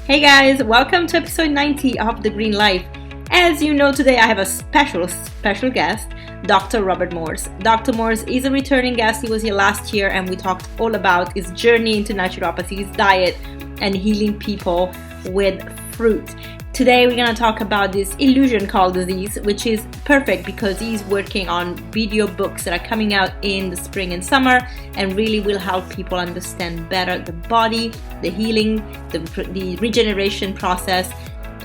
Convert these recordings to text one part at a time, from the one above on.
Hey guys, welcome to episode 90 of The Green Life. As you know, today I have a special guest, Dr. Robert Morse. Dr. Morse is a returning guest. He was here last year and we talked all about his journey into naturopathy, his diet, and healing people with fruit. Today we're going to talk about this illusion called disease, which is perfect because he's working on video books that are coming out in the spring and summer and really will help people understand better the body, the healing, the regeneration process,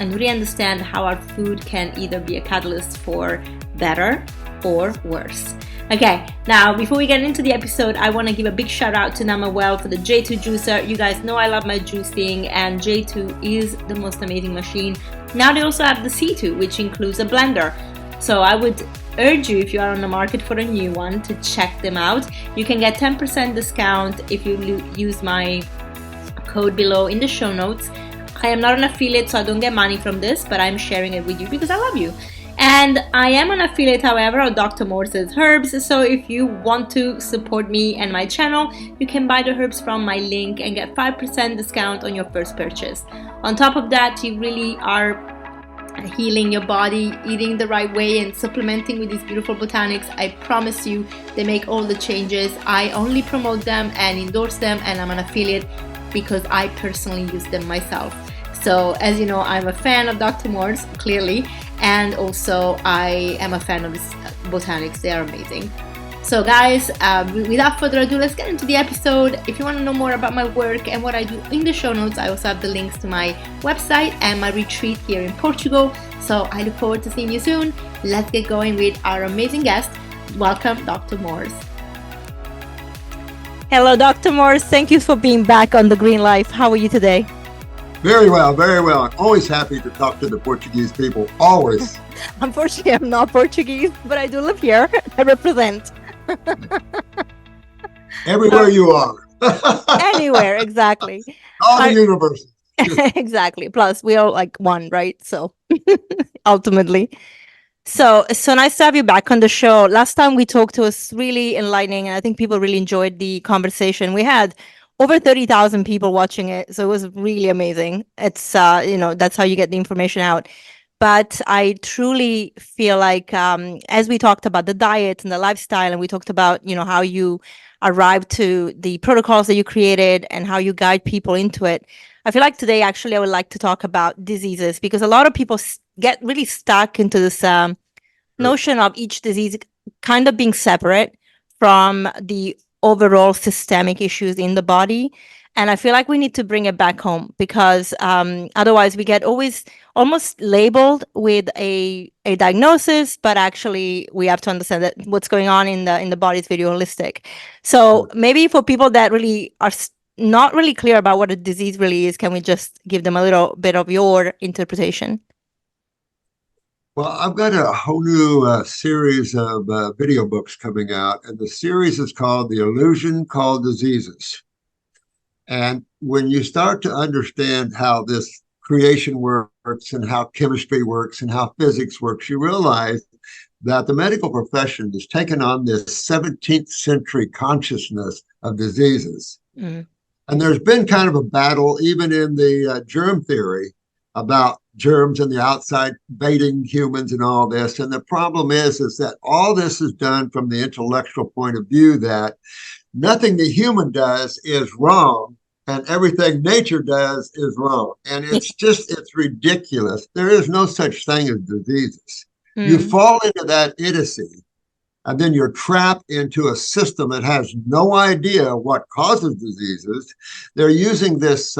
and really understand how our food can either be a catalyst for better or worse. Okay, now before we get into the episode, I want to give a big shout out to Namawell for the J2 juicer. You guys know I love my juicing, and J2 is the most amazing machine. Now they also have the C2, which includes a blender. So I would urge you, if you are on the market for a new one, to check them out. You can get 10% discount if you use my code below in the show notes. I am not an affiliate, so I don't get money from this, but I'm sharing it with you because I love you. And I am an affiliate, however, of Dr. Morse's herbs, so if you want to support me and my channel, you can buy the herbs from my link and get 5% discount on your first purchase. On top of that, you really are healing your body, eating the right way, and supplementing with these beautiful botanics. I promise you, they make all the changes. I only promote them and endorse them, and I'm an affiliate because I personally use them myself. So as you know, I'm a fan of Dr. Morse, clearly, and also I am a fan of his botanics. They are amazing. So guys, without further ado, let's get into the episode. If you want to know more about my work and what I do, in the show notes I also have the links to my website and my retreat here in Portugal. So I look forward to seeing you soon. Let's get going with our amazing guest. Welcome, Dr. Morse. Hello, Dr. Morse. Thank you for being back on The Green Life. How are you today? Very well, very well. I'm always happy to talk to the Portuguese people, always. Unfortunately, I'm not Portuguese, but I do live here. I represent. Everywhere you are. Anywhere, exactly. All the universe. Exactly. Plus, we are like one, right? So, ultimately. So nice to have you back on the show. Last time we talked, it was really enlightening, and I think people really enjoyed the conversation. We had over 30,000 people watching it, so it was really amazing. It's that's how you get the information out. But I truly feel like as we talked about the diet and the lifestyle, and we talked about how you arrived to the protocols that you created and how you guide people into it, I feel like today actually I would like to talk about diseases, because a lot of people get really stuck into this notion of each disease kind of being separate from the overall systemic issues in the body. And I feel like we need to bring it back home, because otherwise we get always almost labeled with a diagnosis, but actually we have to understand that what's going on in the body is very holistic. So maybe for people that really are not really clear about what a disease really is, can we just give them a little bit of your interpretation? Well, I've got a whole new series of video books coming out, and the series is called The Illusion Called Diseases. And when you start to understand how this creation works and how chemistry works and how physics works, you realize that the medical profession has taken on this 17th century consciousness of diseases. Mm. And there's been kind of a battle, even in the germ theory, about germs in the outside baiting humans and all this. And the problem is that all this is done from the intellectual point of view that nothing the human does is wrong and everything nature does is wrong. And it's ridiculous. There is no such thing as diseases. Mm. You fall into that idiocy, and then you're trapped into a system that has no idea what causes diseases. They're using this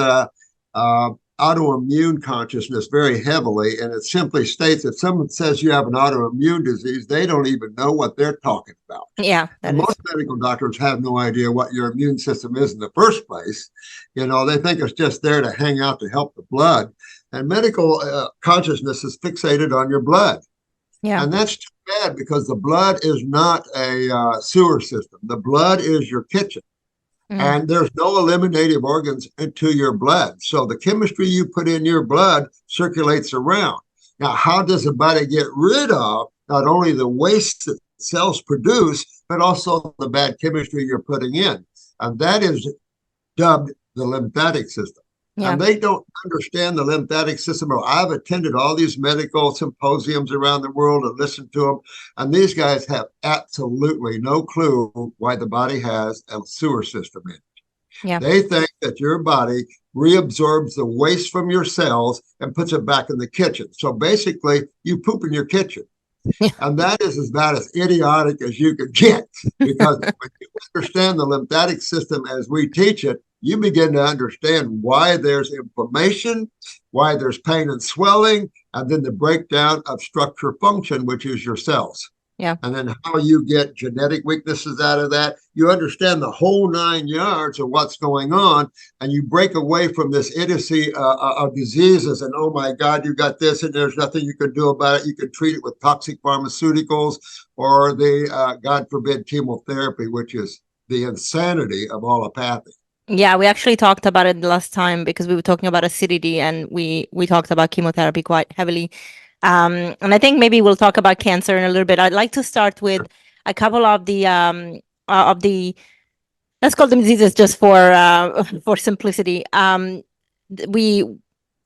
autoimmune consciousness very heavily, and it simply states that someone says you have an autoimmune disease, they don't even know what they're talking about. Yeah, most medical doctors have no idea what your immune system is in the first place. They think it's just there to hang out to help the blood, and medical consciousness is fixated on your blood. Yeah, and that's too bad, because the blood is not a sewer system. The blood is your kitchen. And there's no eliminative organs into your blood. So the chemistry you put in your blood circulates around. Now, how does the body get rid of not only the waste that cells produce, but also the bad chemistry you're putting in? And that is dubbed the lymphatic system. Yeah. And they don't understand the lymphatic system. I've attended all these medical symposiums around the world and listened to them. And these guys have absolutely no clue why the body has a sewer system in it. Yeah. They think that your body reabsorbs the waste from your cells and puts it back in the kitchen. So basically, you poop in your kitchen. Yeah. And that is about as idiotic as you could get, because when you understand the lymphatic system as we teach it, you begin to understand why there's inflammation, why there's pain and swelling, and then the breakdown of structure function, which is your cells. Yeah. And then how you get genetic weaknesses out of that. You understand the whole 9 yards of what's going on, and you break away from this idiocy of diseases. And oh my God, you got this, and there's nothing you can do about it. You can treat it with toxic pharmaceuticals or the, God forbid, chemotherapy, which is the insanity of allopathy. Yeah, we actually talked about it last time because we were talking about acidity, and we talked about chemotherapy quite heavily. And I think maybe we'll talk about cancer in a little bit. I'd like to start with a couple of the let's call them diseases just for simplicity. We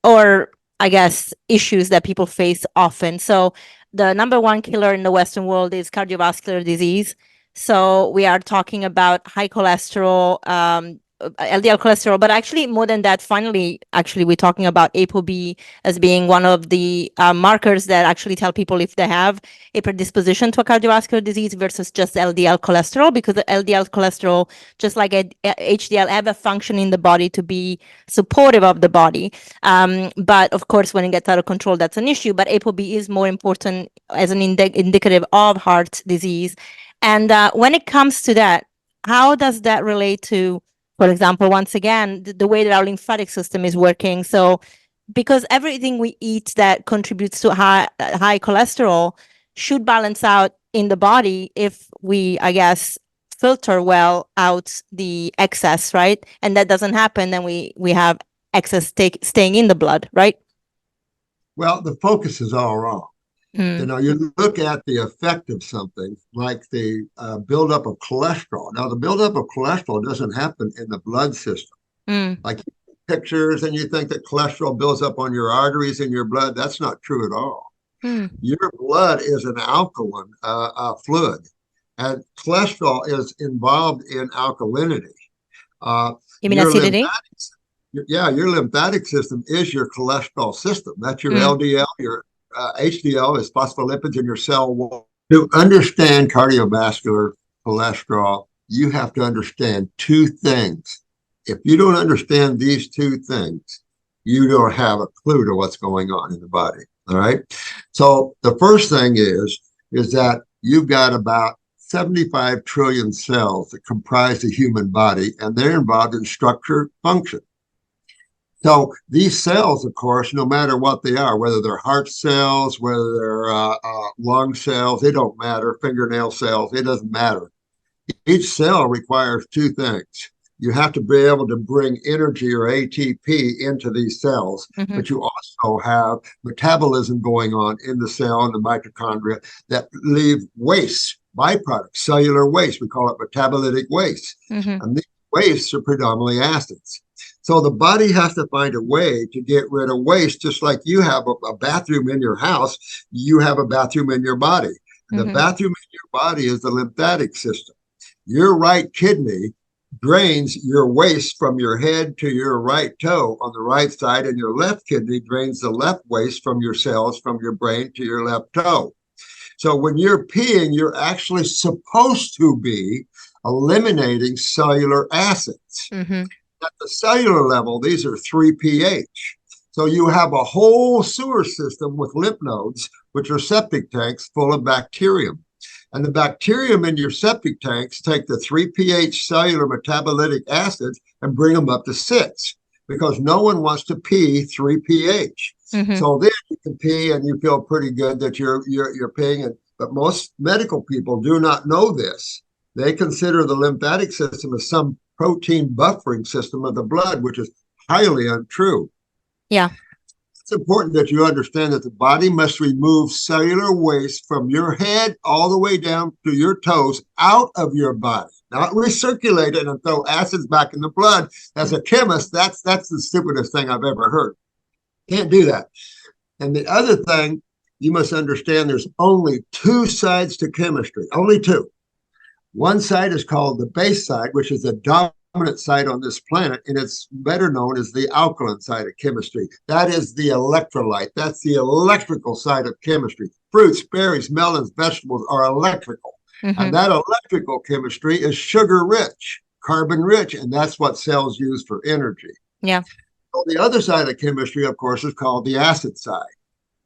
or I guess issues that people face often. So the number one killer in the Western world is cardiovascular disease. So we are talking about high cholesterol, LDL cholesterol, but actually more than that, finally, actually, we're talking about ApoB as being one of the markers that actually tell people if they have a predisposition to a cardiovascular disease versus just LDL cholesterol, because the LDL cholesterol, just like HDL, have a function in the body to be supportive of the body. But of course, when it gets out of control, that's an issue. But ApoB is more important as an indicative of heart disease. And when it comes to that, how does that relate to, for example, once again, the way that our lymphatic system is working? So because everything we eat that contributes to high cholesterol should balance out in the body if we, I guess, filter well out the excess, right? And that doesn't happen, then we have excess staying in the blood, right? Well, the focus is all wrong. Mm. You know, you look at the effect of something like the buildup of cholesterol. Now, the buildup of cholesterol doesn't happen in the blood system. Like pictures, and you think that cholesterol builds up on your arteries in your blood. That's not true at all. Your blood is an alkaline fluid, and cholesterol is involved in alkalinity. You mean acidity? Your lymphatic system is your cholesterol system. That's your LDL, your HDL is phospholipids in your cell wall. To understand cardiovascular cholesterol, you have to understand two things. If you don't understand these two things, you don't have a clue to what's going on in the body. All right. So the first thing is that you've got about 75 trillion cells that comprise the human body, and they're involved in structure, function. So these cells, of course, no matter what they are, whether they're heart cells, whether they're lung cells, they don't matter, fingernail cells, it doesn't matter. Each cell requires two things. You have to be able to bring energy or ATP into these cells, but you also have metabolism going on in the cell and the mitochondria that leave waste, byproducts, cellular waste. We call it metabolitic waste. And these wastes are predominantly acids. So the body has to find a way to get rid of waste, just like you have a bathroom in your house, you have a bathroom in your body. The bathroom in your body is the lymphatic system. Your right kidney drains your waste from your head to your right toe on the right side, and your left kidney drains the left waste from your cells from your brain to your left toe. So when you're peeing, you're actually supposed to be eliminating cellular acids. At the cellular level, these are 3 pH. So you have a whole sewer system with lymph nodes, which are septic tanks full of bacterium. And the bacterium in your septic tanks take the 3 pH cellular metabolitic acids and bring them up to 6, because no one wants to pee 3 pH. So then you can pee and you feel pretty good that you're peeing. But most medical people do not know this. They consider the lymphatic system as some protein buffering system of the blood, which is highly untrue. Yeah. It's important that you understand that the body must remove cellular waste from your head all the way down to your toes out of your body. not recirculate it and throw acids back in the blood. As a chemist, that's the stupidest thing I've ever heard. Can't do that. And the other thing, you must understand there's only two sides to chemistry, only two. One side is called the base side, which is the dominant side on this planet, and it's better known as the alkaline side of chemistry. That is the electrolyte. That's the electrical side of chemistry. Fruits, berries, melons, vegetables are electrical. Mm-hmm. And that electrical chemistry is sugar rich, carbon rich, and that's what cells use for energy. Yeah. So the other side of chemistry, of course, is called the acid side.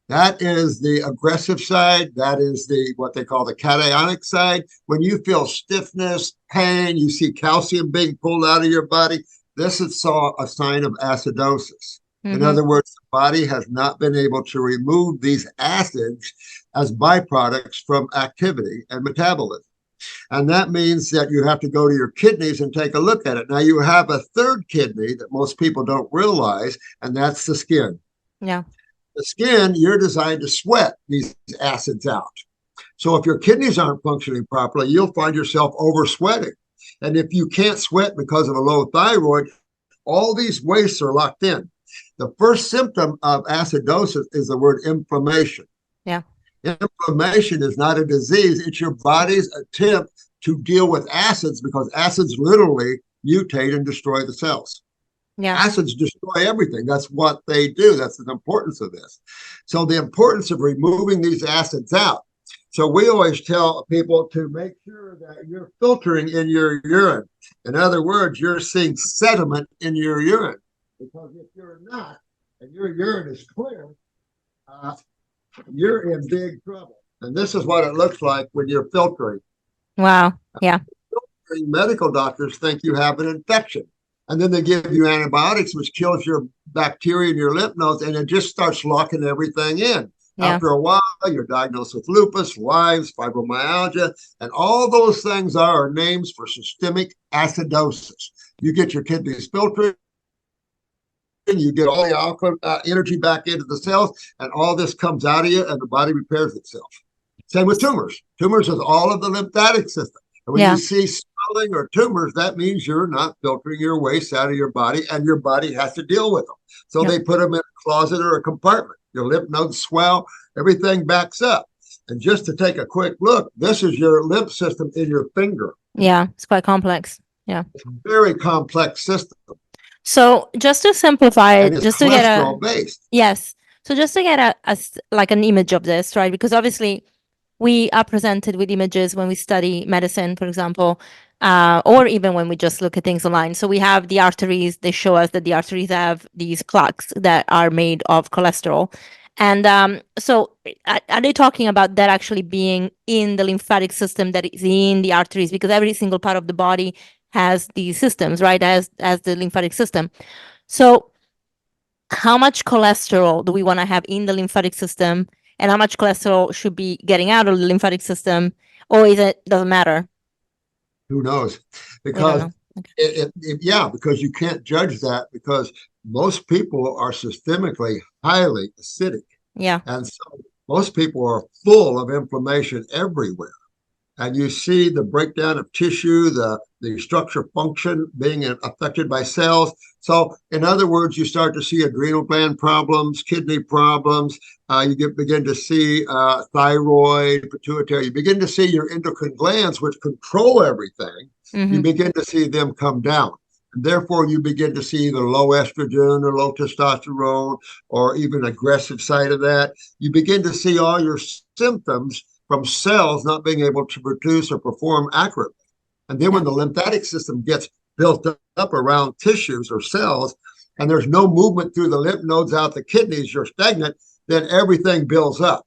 That is the aggressive side. That is what they call the cationic side. When you feel stiffness, pain, you see calcium being pulled out of your body, this is a sign of acidosis. Mm-hmm. In other words, the body has not been able to remove these acids as byproducts from activity and metabolism. And that means that you have to go to your kidneys and take a look at it. Now, you have a third kidney that most people don't realize, and that's the skin. Yeah. The skin, you're designed to sweat these acids out. So if your kidneys aren't functioning properly, you'll find yourself over sweating. And if you can't sweat because of a low thyroid, all these wastes are locked in. The first symptom of acidosis is the word inflammation. Yeah. Inflammation is not a disease. It's your body's attempt to deal with acids, because acids literally mutate and destroy the cells. Yeah. Acids destroy everything. That's what they do. That's the importance of this. So the importance of removing these acids out. So we always tell people to make sure that you're filtering in your urine. In other words, you're seeing sediment in your urine. Because if you're not, and your urine is clear, you're in big trouble. And this is what it looks like when you're filtering. Wow. Yeah. Filtering, medical doctors think you have an infection. And then they give you antibiotics, which kills your bacteria in your lymph nodes, and it just starts locking everything in. Yeah. After a while, you're diagnosed with lupus, Lyme's, fibromyalgia, and all those things are names for systemic acidosis. You get your kidneys filtered, you get all the alkaline energy back into the cells, and all this comes out of you, and the body repairs itself. Same with tumors. Tumors is all of the lymphatic system. And when you see swelling or tumors, that means you're not filtering your waste out of your body, and your body has to deal with them. So they put them in a closet or a compartment. Your lymph nodes swell, everything backs up. And just to take a quick look, this is your lymph system in your finger. Yeah, it's quite complex. Yeah. It's a very complex system. So just to simplify it, just to get a based. Yes. So just to get like an image of this, right? Because obviously we are presented with images when we study medicine, for example, or even when we just look at things online. So we have the arteries. They show us that the arteries have these plaques that are made of cholesterol. And so are they talking about that actually being in the lymphatic system that is in the arteries? Because every single part of the body has these systems, right, as the lymphatic system. So how much cholesterol do we want to have in the lymphatic system, and how much cholesterol should be getting out of the lymphatic system, or doesn't matter? Who knows? Because because you can't judge that, because most people are systemically highly acidic. Yeah. And so most people are full of inflammation everywhere. And you see the breakdown of tissue, the structure function being affected by cells. So in other words, you start to see adrenal gland problems, kidney problems. You begin to see thyroid, pituitary. You begin to see your endocrine glands, which control everything. Mm-hmm. You begin to see them come down. And therefore, you begin to see either low estrogen or low testosterone, or even aggressive side of that. You begin to see all your symptoms from cells not being able to produce or perform accurately. And then when the lymphatic system gets built up around tissues or cells, and there's no movement through the lymph nodes out the kidneys, you're stagnant, then everything builds up.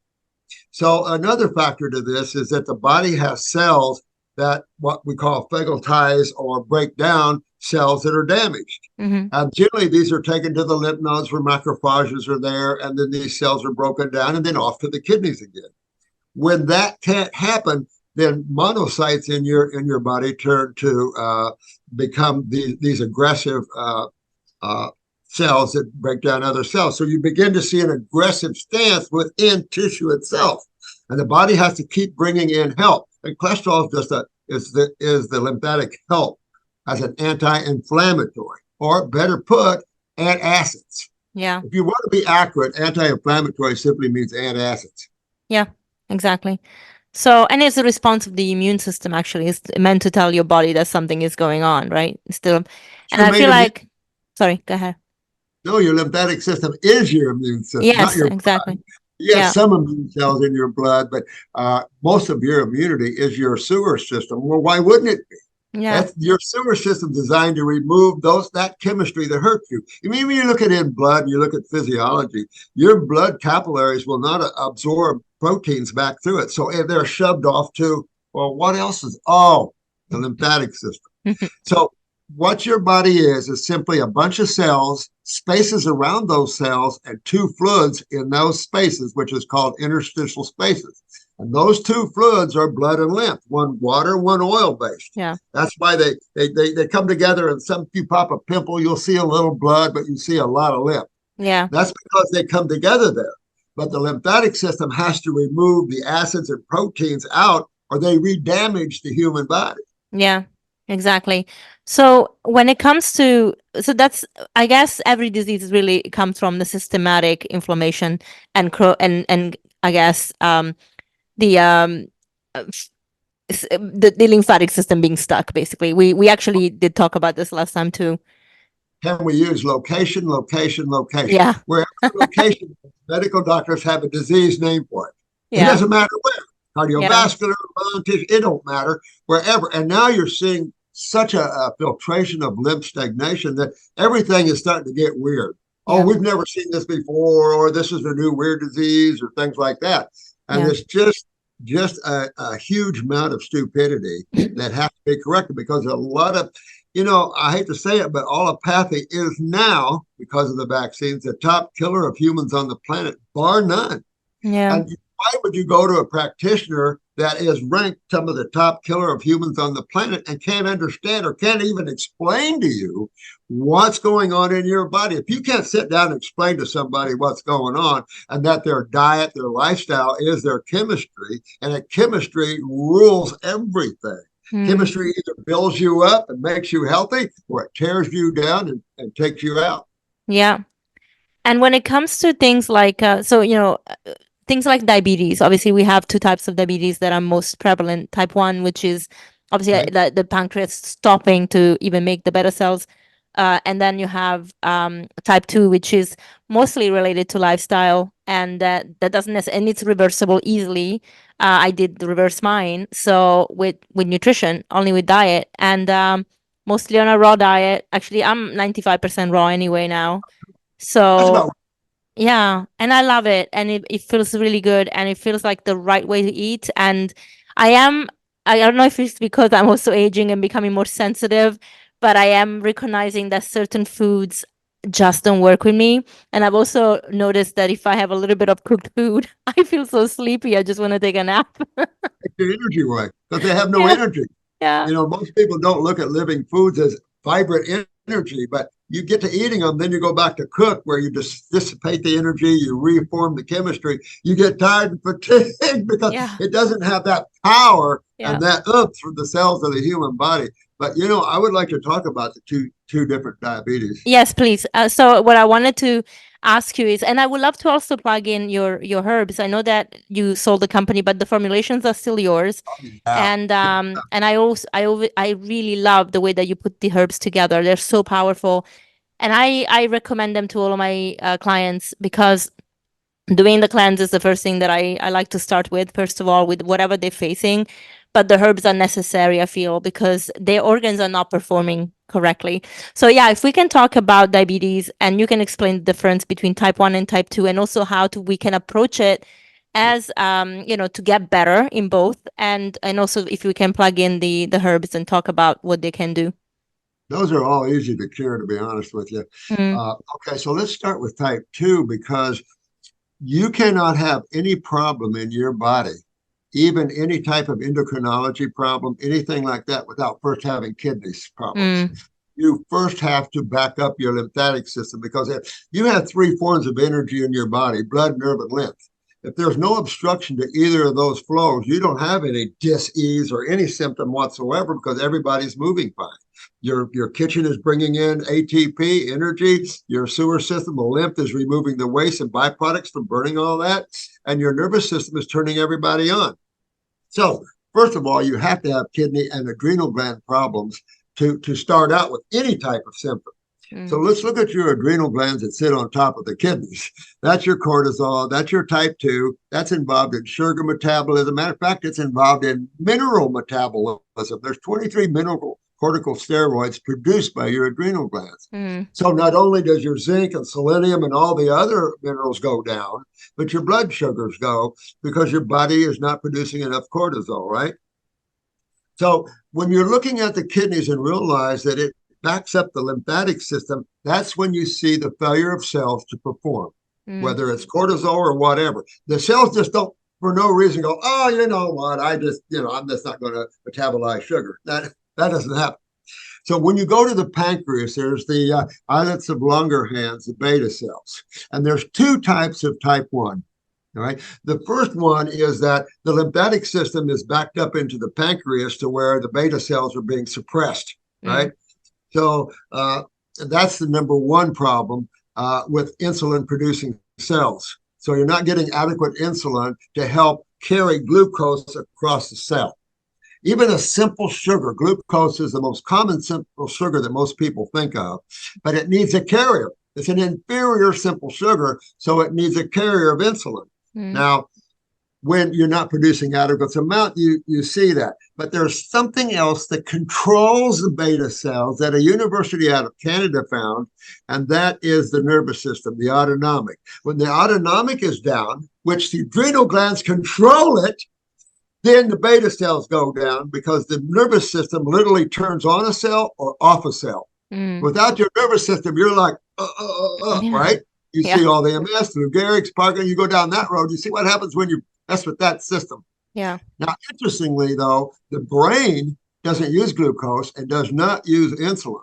So another factor to this is that the body has cells that what we call phagocytize or break down cells that are damaged. Mm-hmm. And generally, these are taken to the lymph nodes where macrophages are there, and then these cells are broken down and then off to the kidneys again. When that can't happen, then monocytes in your body turn to become these aggressive cells that break down other cells. So you begin to see an aggressive stance within tissue itself. And the body has to keep bringing in help. And cholesterol is just is the lymphatic health as an anti-inflammatory, or better put, antacids. Yeah. If you want to be accurate, anti-inflammatory simply means antacids. Yeah, exactly. So, and it's a response of the immune system, actually. It's meant to tell your body that something is going on, right? Still, It's and your I main feel immune. like, sorry, go ahead. No, your lymphatic system is your immune system, not Yes, your exactly. blood. You have Yeah, some immune cells in your blood, but most of your immunity is your sewer system. Well, why wouldn't it be? yeah, That's your sewer system designed to remove that chemistry that hurts you. I mean, when you look at in blood and you look at physiology, your blood capillaries will not absorb proteins back through it. So they're shoved off to, well, what else is, oh, the lymphatic system. So what your body is simply a bunch of cells, spaces around those cells, and two fluids in those spaces, which is called interstitial spaces. And those two fluids are blood and lymph, one water, one oil based. yeah, That's why they come together, and if you pop a pimple, you'll see a little blood, but you see a lot of lymph. yeah, That's because they come together there. But the lymphatic system has to remove the acids and proteins out, or they re-damage the human body. yeah, exactly. So when it comes to, so that's, I guess every disease really comes from the systematic inflammation and and I guess the uh, the lymphatic system being stuck. Basically, we actually did talk about this last time too. Can we use location, location, location? Yeah, Wherever location, medical doctors have a disease name for it. It yeah, doesn't matter where. yeah, Cardiovascular, lung tissue, it don't matter. Wherever. And now you're seeing such a filtration of lymph stagnation that everything is starting to get weird. Oh, yeah, we've never seen this before, or this is a new weird disease, or things like that. And yeah, it's just a huge amount of stupidity that has to be corrected, because a lot of, I hate to say it, but allopathy is now, because of the vaccines, the top killer of humans on the planet, bar none. yeah, And why would you go to a practitioner that is ranked some of the top killer of humans on the planet and can't understand or can't even explain to you what's going on in your body? If you can't sit down and explain to somebody what's going on, and that their diet, their lifestyle is their chemistry, and that chemistry rules everything. mm, Chemistry either builds you up and makes you healthy, or it tears you down and takes you out. yeah. And when it comes to things like, things like diabetes, obviously we have two types of diabetes that are most prevalent. Type 1, which is obviously Okay. the pancreas stopping to even make the beta cells. And then you have type 2, which is mostly related to lifestyle, and that doesn't necessarily, and it's reversible easily. I did reverse mine. So with nutrition, only with diet, and mostly on a raw diet. Actually, I'm 95% raw anyway now. That's So about yeah, and I love it, and it feels really good, and it feels like the right way to eat. And I am, I don't know if it's because I'm also aging and becoming more sensitive, but I am recognizing that certain foods just don't work with me. And I've also noticed that if I have a little bit of cooked food, I feel so sleepy. I just want to take a nap. your energy away because they have no Yeah, energy. yeah, Most people don't look at living foods as vibrant energy, but you get to eating them, then you go back to cook, where you just dissipate the energy, you reform the chemistry, you get tired and fatigued because yeah, it doesn't have that power yeah. and that oomph for the cells of the human body. But I would like to talk about the two different diabetes. Yes, please. So what I wanted to ask you is, and I would love to also plug in your herbs. I know that you sold the company, but the formulations are still yours. Yeah. And I really love the way that you put the herbs together. They're so powerful, and I recommend them to all of my clients, because doing the cleanse is the first thing that I like to start with, first of all, with whatever they're facing. But the herbs are necessary, I feel, because their organs are not performing correctly. So, yeah, if we can talk about diabetes, and you can explain the difference between type 1 and type 2, and also how we can approach it as, to get better in both. And also if we can plug in the herbs and talk about what they can do. Those are all easy to cure, to be honest with you. Mm, Okay, so let's start with type 2, because you cannot have any problem in your body, even any type of endocrinology problem, anything like that, without first having kidneys problems. mm, You first have to back up your lymphatic system, because if you have three forms of energy in your body: blood, nerve, and lymph. If there's no obstruction to either of those flows, you don't have any dis-ease or any symptom whatsoever because everybody's moving fine. Your kitchen is bringing in ATP, energy. Your sewer system, the lymph, is removing the waste and byproducts from burning all that. And your nervous system is turning everybody on. So, first of all, you have to have kidney and adrenal gland problems to start out with any type of symptom. So let's look at your adrenal glands that sit on top of the kidneys. That's your cortisol. That's your type 2. That's involved in sugar metabolism. Matter of fact, it's involved in mineral metabolism. There's 23 mineral corticosteroids produced by your adrenal glands. So not only does your zinc and selenium and all the other minerals go down, but your blood sugars go because your body is not producing enough cortisol, right? So when you're looking at the kidneys and realize that it backs up the lymphatic system, that's when you see the failure of cells to perform, whether it's cortisol or whatever. The cells just don't, for no reason, go, oh, you know what, I'm just not going to metabolize sugar. That doesn't happen. So when you go to the pancreas, there's the islets of Langerhans, the beta cells. And there's two types of type 1. All right. The first one is that the lymphatic system is backed up into the pancreas to where the beta cells are being suppressed, right? So that's the number one problem with insulin-producing cells. So you're not getting adequate insulin to help carry glucose across the cell. Even a simple sugar, glucose is the most common simple sugar that most people think of, but it needs a carrier. It's an inferior simple sugar, so it needs a carrier of insulin. Now, when you're not producing adequate amount, you see that. But there's something else that controls the beta cells that a university out of Canada found, and that is the nervous system, the autonomic. When the autonomic is down, which the adrenal glands control it, then the beta cells go down because the nervous system literally turns on a cell or off a cell. Without your nervous system, you're like, right? You see all the MS, Lou Gehrig's, Parker, you go down that road, you see what happens when you mess with that system. Now, interestingly, though, the brain doesn't use glucose and does not use insulin.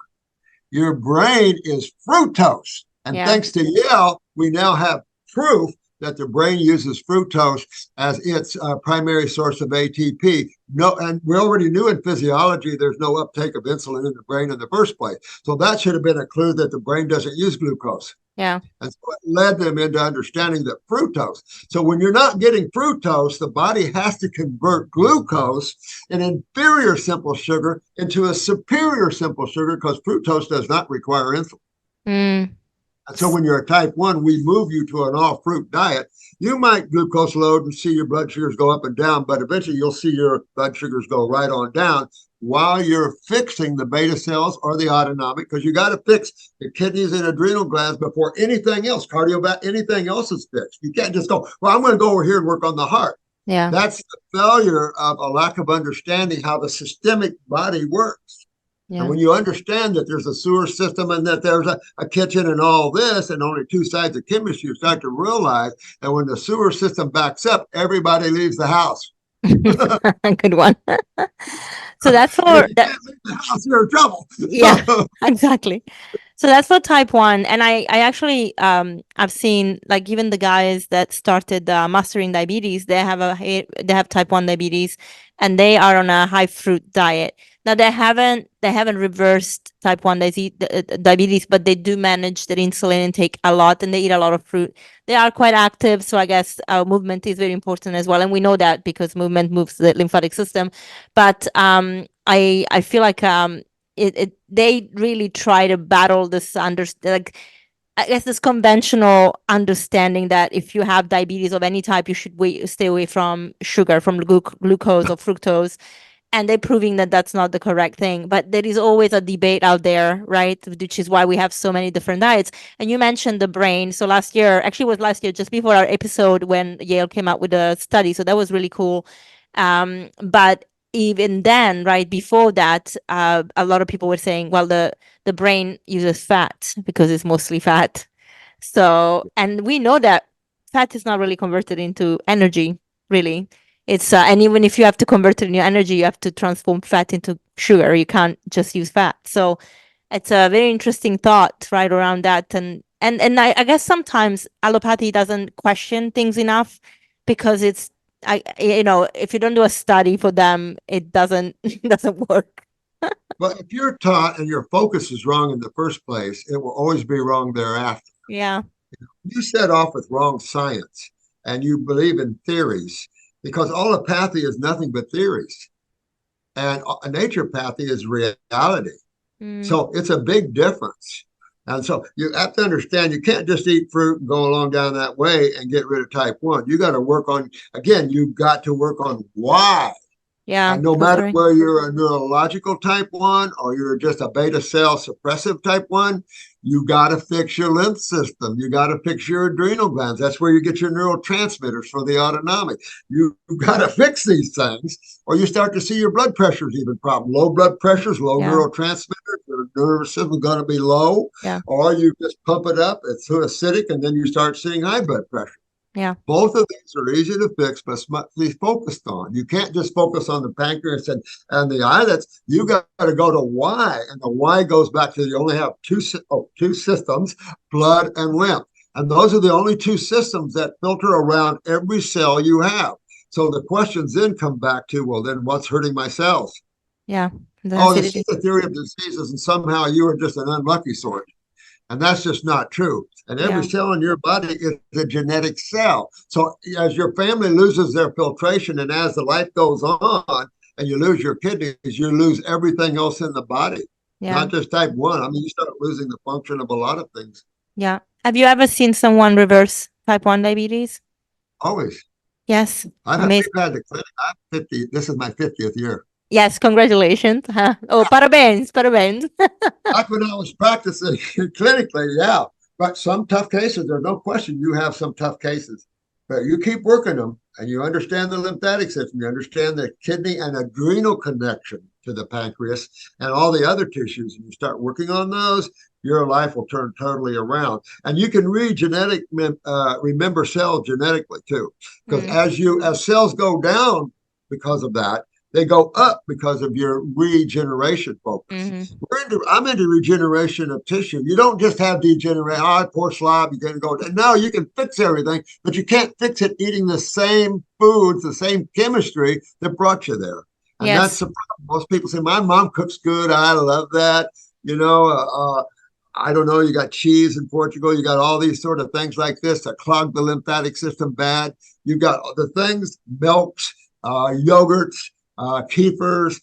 Your brain is fructose. And thanks to Yale, we now have proof that the brain uses fructose as its primary source of ATP. No, and we already knew in physiology there's no uptake of insulin in the brain in the first place. So that should have been a clue that the brain doesn't use glucose. And so it led them into understanding that fructose. So when you're not getting fructose, the body has to convert glucose, an inferior simple sugar, into a superior simple sugar because fructose does not require insulin. And so when you're a type 1, we move you to an all-fruit diet. You might glucose load and see your blood sugars go up and down, but eventually you'll see your blood sugars go right on down while you're fixing the beta cells or the autonomic, because you got to fix the kidneys and adrenal glands before anything else, cardiovascular, anything else is fixed. You can't just go, well, I'm going to go over here and work on the heart. That's the failure of a lack of understanding how the systemic body works. And when you understand that there's a sewer system and that there's a kitchen and all this and only two sides of chemistry, you start to realize that when the sewer system backs up, everybody leaves the house. Good one. So that's for that. The house, you're in trouble. Exactly. So that's for type 1. And I actually I've seen, like, even the guys that started mastering diabetes, they have type 1 diabetes and they are on a high fruit diet. Now they haven't reversed type 1 diabetes, but they do manage their insulin intake a lot and they eat a lot of fruit. They are quite active, so I guess movement is very important as well, and we know that because movement moves the lymphatic system. But I feel like they really try to battle this I guess this conventional understanding that if you have diabetes of any type, you should stay away from sugar, from glucose or fructose. And they're proving that that's not the correct thing. But there is always a debate out there, right? Which is why we have so many different diets. And you mentioned the brain. So last year, just before our episode, when Yale came out with a study. So that was really cool. But even then, right before that, a lot of people were saying, well, the brain uses fat because it's mostly fat. So, and we know that fat is not really converted into energy, really. It's and even if you have to convert it into energy, you have to transform fat into sugar. You can't just use fat. So it's a very interesting thought right around that. And I guess sometimes allopathy doesn't question things enough. because it's, if you don't do a study for them, it doesn't doesn't work. Well, if you're taught and your focus is wrong in the first place, it will always be wrong thereafter. Yeah. You set off with wrong science and you believe in theories because allopathy is nothing but theories and naturopathy is reality. So it's a big difference. And so you have to understand you can't just eat fruit and go along down that way and get rid of type 1. You got to work on, again, you've got to work on why. Yeah. And no matter where you're a neurological type 1 or you're just a beta cell suppressive type 1, you got to fix your lymph system. You got to fix your adrenal glands. That's where you get your neurotransmitters for the autonomic. You've got to fix these things or you start to see your blood pressures even problem. Low blood pressures, low neurotransmitters, your nervous system is going to be low. Or you just pump it up, it's too acidic, and then you start seeing high blood pressure. Yeah. Both of these are easy to fix, but must be focused on. You can't just focus on the pancreas and the islets. You got to go to why. And the why goes back to you only have two systems, blood and lymph. And those are the only two systems that filter around every cell you have. So the questions then come back to, well, then what's hurting my cells? Yeah. This is the theory of diseases, and somehow you are just an unlucky sort. And that's just not true. And every cell in your body is a genetic cell. So as your family loses their filtration and as the life goes on and you lose your kidneys, you lose everything else in the body, not just type 1. I mean, you start losing the function of a lot of things. Yeah. Have you ever seen someone reverse type 1 diabetes? Always. Yes. We've had the clinic. I'm 50. This is my 50th year. Yes, congratulations. Oh, parabéns, parabéns. Back when I was practicing clinically, yeah. But some tough cases, there's no question you have some tough cases. But you keep working them and you understand the lymphatic system, you understand the kidney and adrenal connection to the pancreas and all the other tissues, and you start working on those, your life will turn totally around. And you can remember cells genetically too. Because as cells go down because of that, they go up because of your regeneration focus. I'm into regeneration of tissue. You don't just have degeneration. Oh, poor slob, you're going to go. No, you can fix everything, but you can't fix it eating the same foods, the same chemistry that brought you there. And that's the problem. Most people say, my mom cooks good. I love that. I don't know, you got cheese in Portugal. You got all these sort of things like this that clog the lymphatic system bad. You've got the things, milks, yogurts, kefirs,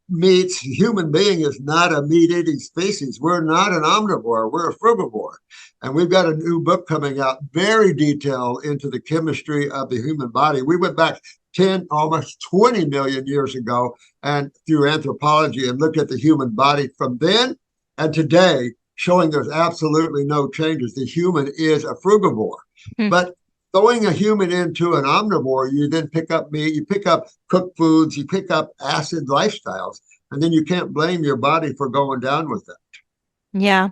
meats. The human being is not a meat-eating species. We're not an omnivore. We're a frugivore. And we've got a new book coming out, very detailed into the chemistry of the human body. We went back 10, almost 20 million years ago and through anthropology and looked at the human body from then and today, showing there's absolutely no changes. The human is a frugivore. But throwing a human into an omnivore, you then pick up meat, you pick up cooked foods, you pick up acid lifestyles, and then you can't blame your body for going down with it. Yeah.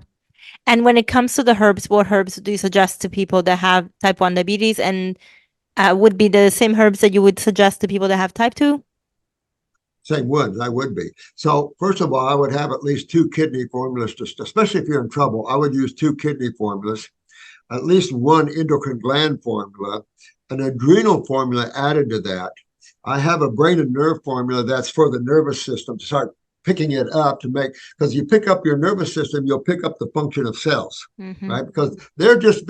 And when it comes to the herbs, what herbs do you suggest to people that have type 1 diabetes, and would be the same herbs that you would suggest to people that have type 2? Same ones, I would be. So first of all, I would have at least 2 kidney formulas, especially if you're in trouble. I would use 2 kidney formulas, at least 1 endocrine gland formula, an adrenal formula added to that. I have a brain and nerve formula that's for the nervous system to start picking it up to make, because you pick up your nervous system, you'll pick up the function of cells, right? Because they're just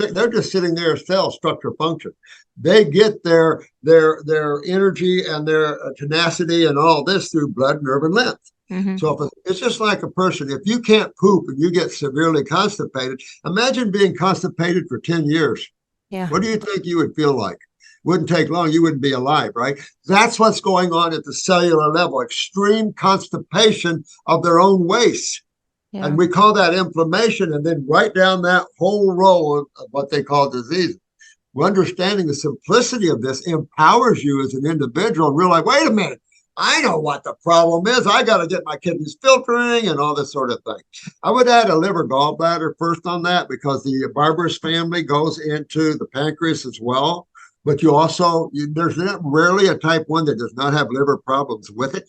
sitting there as cells, structure, function. They get their energy and their tenacity and all this through blood, nerve, and lymph. So if it's just like a person, if you can't poop and you get severely constipated, imagine being constipated for 10 years. What do you think you would feel like? Wouldn't take long, you wouldn't be alive, right? That's what's going on at the cellular level, extreme constipation of their own waste. And we call that inflammation, and then right down that whole row of what they call disease. Understanding the simplicity of this empowers you as an individual and realize, wait a minute, I know what the problem is. I got to get my kidneys filtering and all this sort of thing. I would add a liver gallbladder first on that because the barbarous family goes into the pancreas as well. but there's not rarely a type 1 that does not have liver problems with it.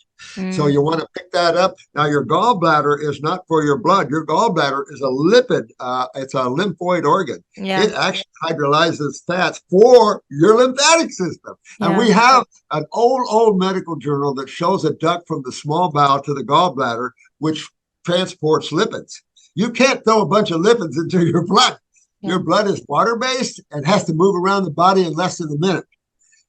So Mm, you want to pick that up. Now, your gallbladder is not for your blood. Your gallbladder is a lipid. It's a lymphoid organ. yeah, It actually hydrolyzes fats for your lymphatic system. And yeah, we have an old medical journal that shows a duct from the small bowel to the gallbladder, which transports lipids. You can't throw a bunch of lipids into your blood. yeah, Your blood is water-based and has to move around the body in less than a minute.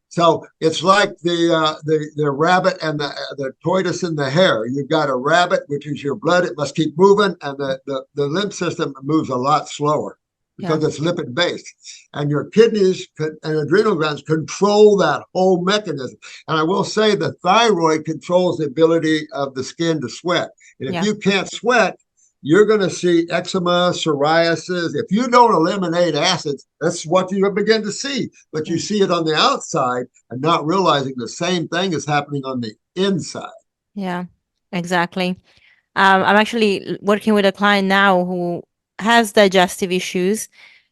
So it's like the rabbit and the tortoise and the hare. You've got a rabbit, which is your blood; it must keep moving, and the lymph system moves a lot slower yeah, because it's lipid based. And your kidneys and adrenal glands control that whole mechanism. And I will say the thyroid controls the ability of the skin to sweat. And if yeah. you can't sweat, you're going to see eczema, psoriasis. If you don't eliminate acids, that's what you begin to see. But you Yeah. see it on the outside and not realizing the same thing is happening on the inside. Yeah, exactly. I'm actually working with a client now who has digestive issues,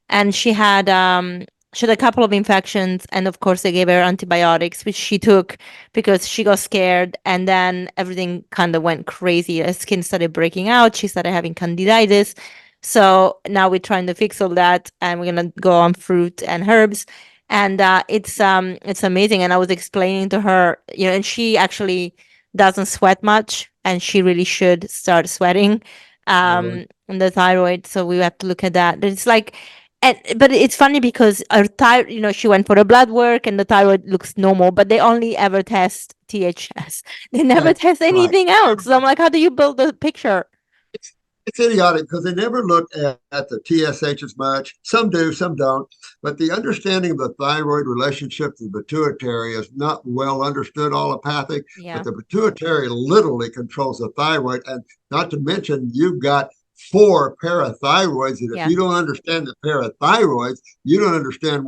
and she had a couple of infections, and of course they gave her antibiotics, which she took because she got scared, and then everything kind of went crazy. Her skin started breaking out. She started having candidiasis. So now we're trying to fix all that, and we're gonna go on fruit and herbs, and it's amazing. And I was explaining to her, and she actually doesn't sweat much, and she really should start sweating Thyroid. and the thyroid. So we have to look at that. It's like, but it's funny because her thyroid, she went for a blood work and the thyroid looks normal, but they only ever test THS. They never That's test right. anything else. So I'm like, how do you build the picture? It's idiotic because they never look at the TSH as much. Some do, some don't. But the understanding of the thyroid relationship to the pituitary is not well understood, allopathic. But Yeah, the pituitary literally controls the thyroid. And not to mention, you've got 4 parathyroids. And if yeah, you don't understand the parathyroids, you don't understand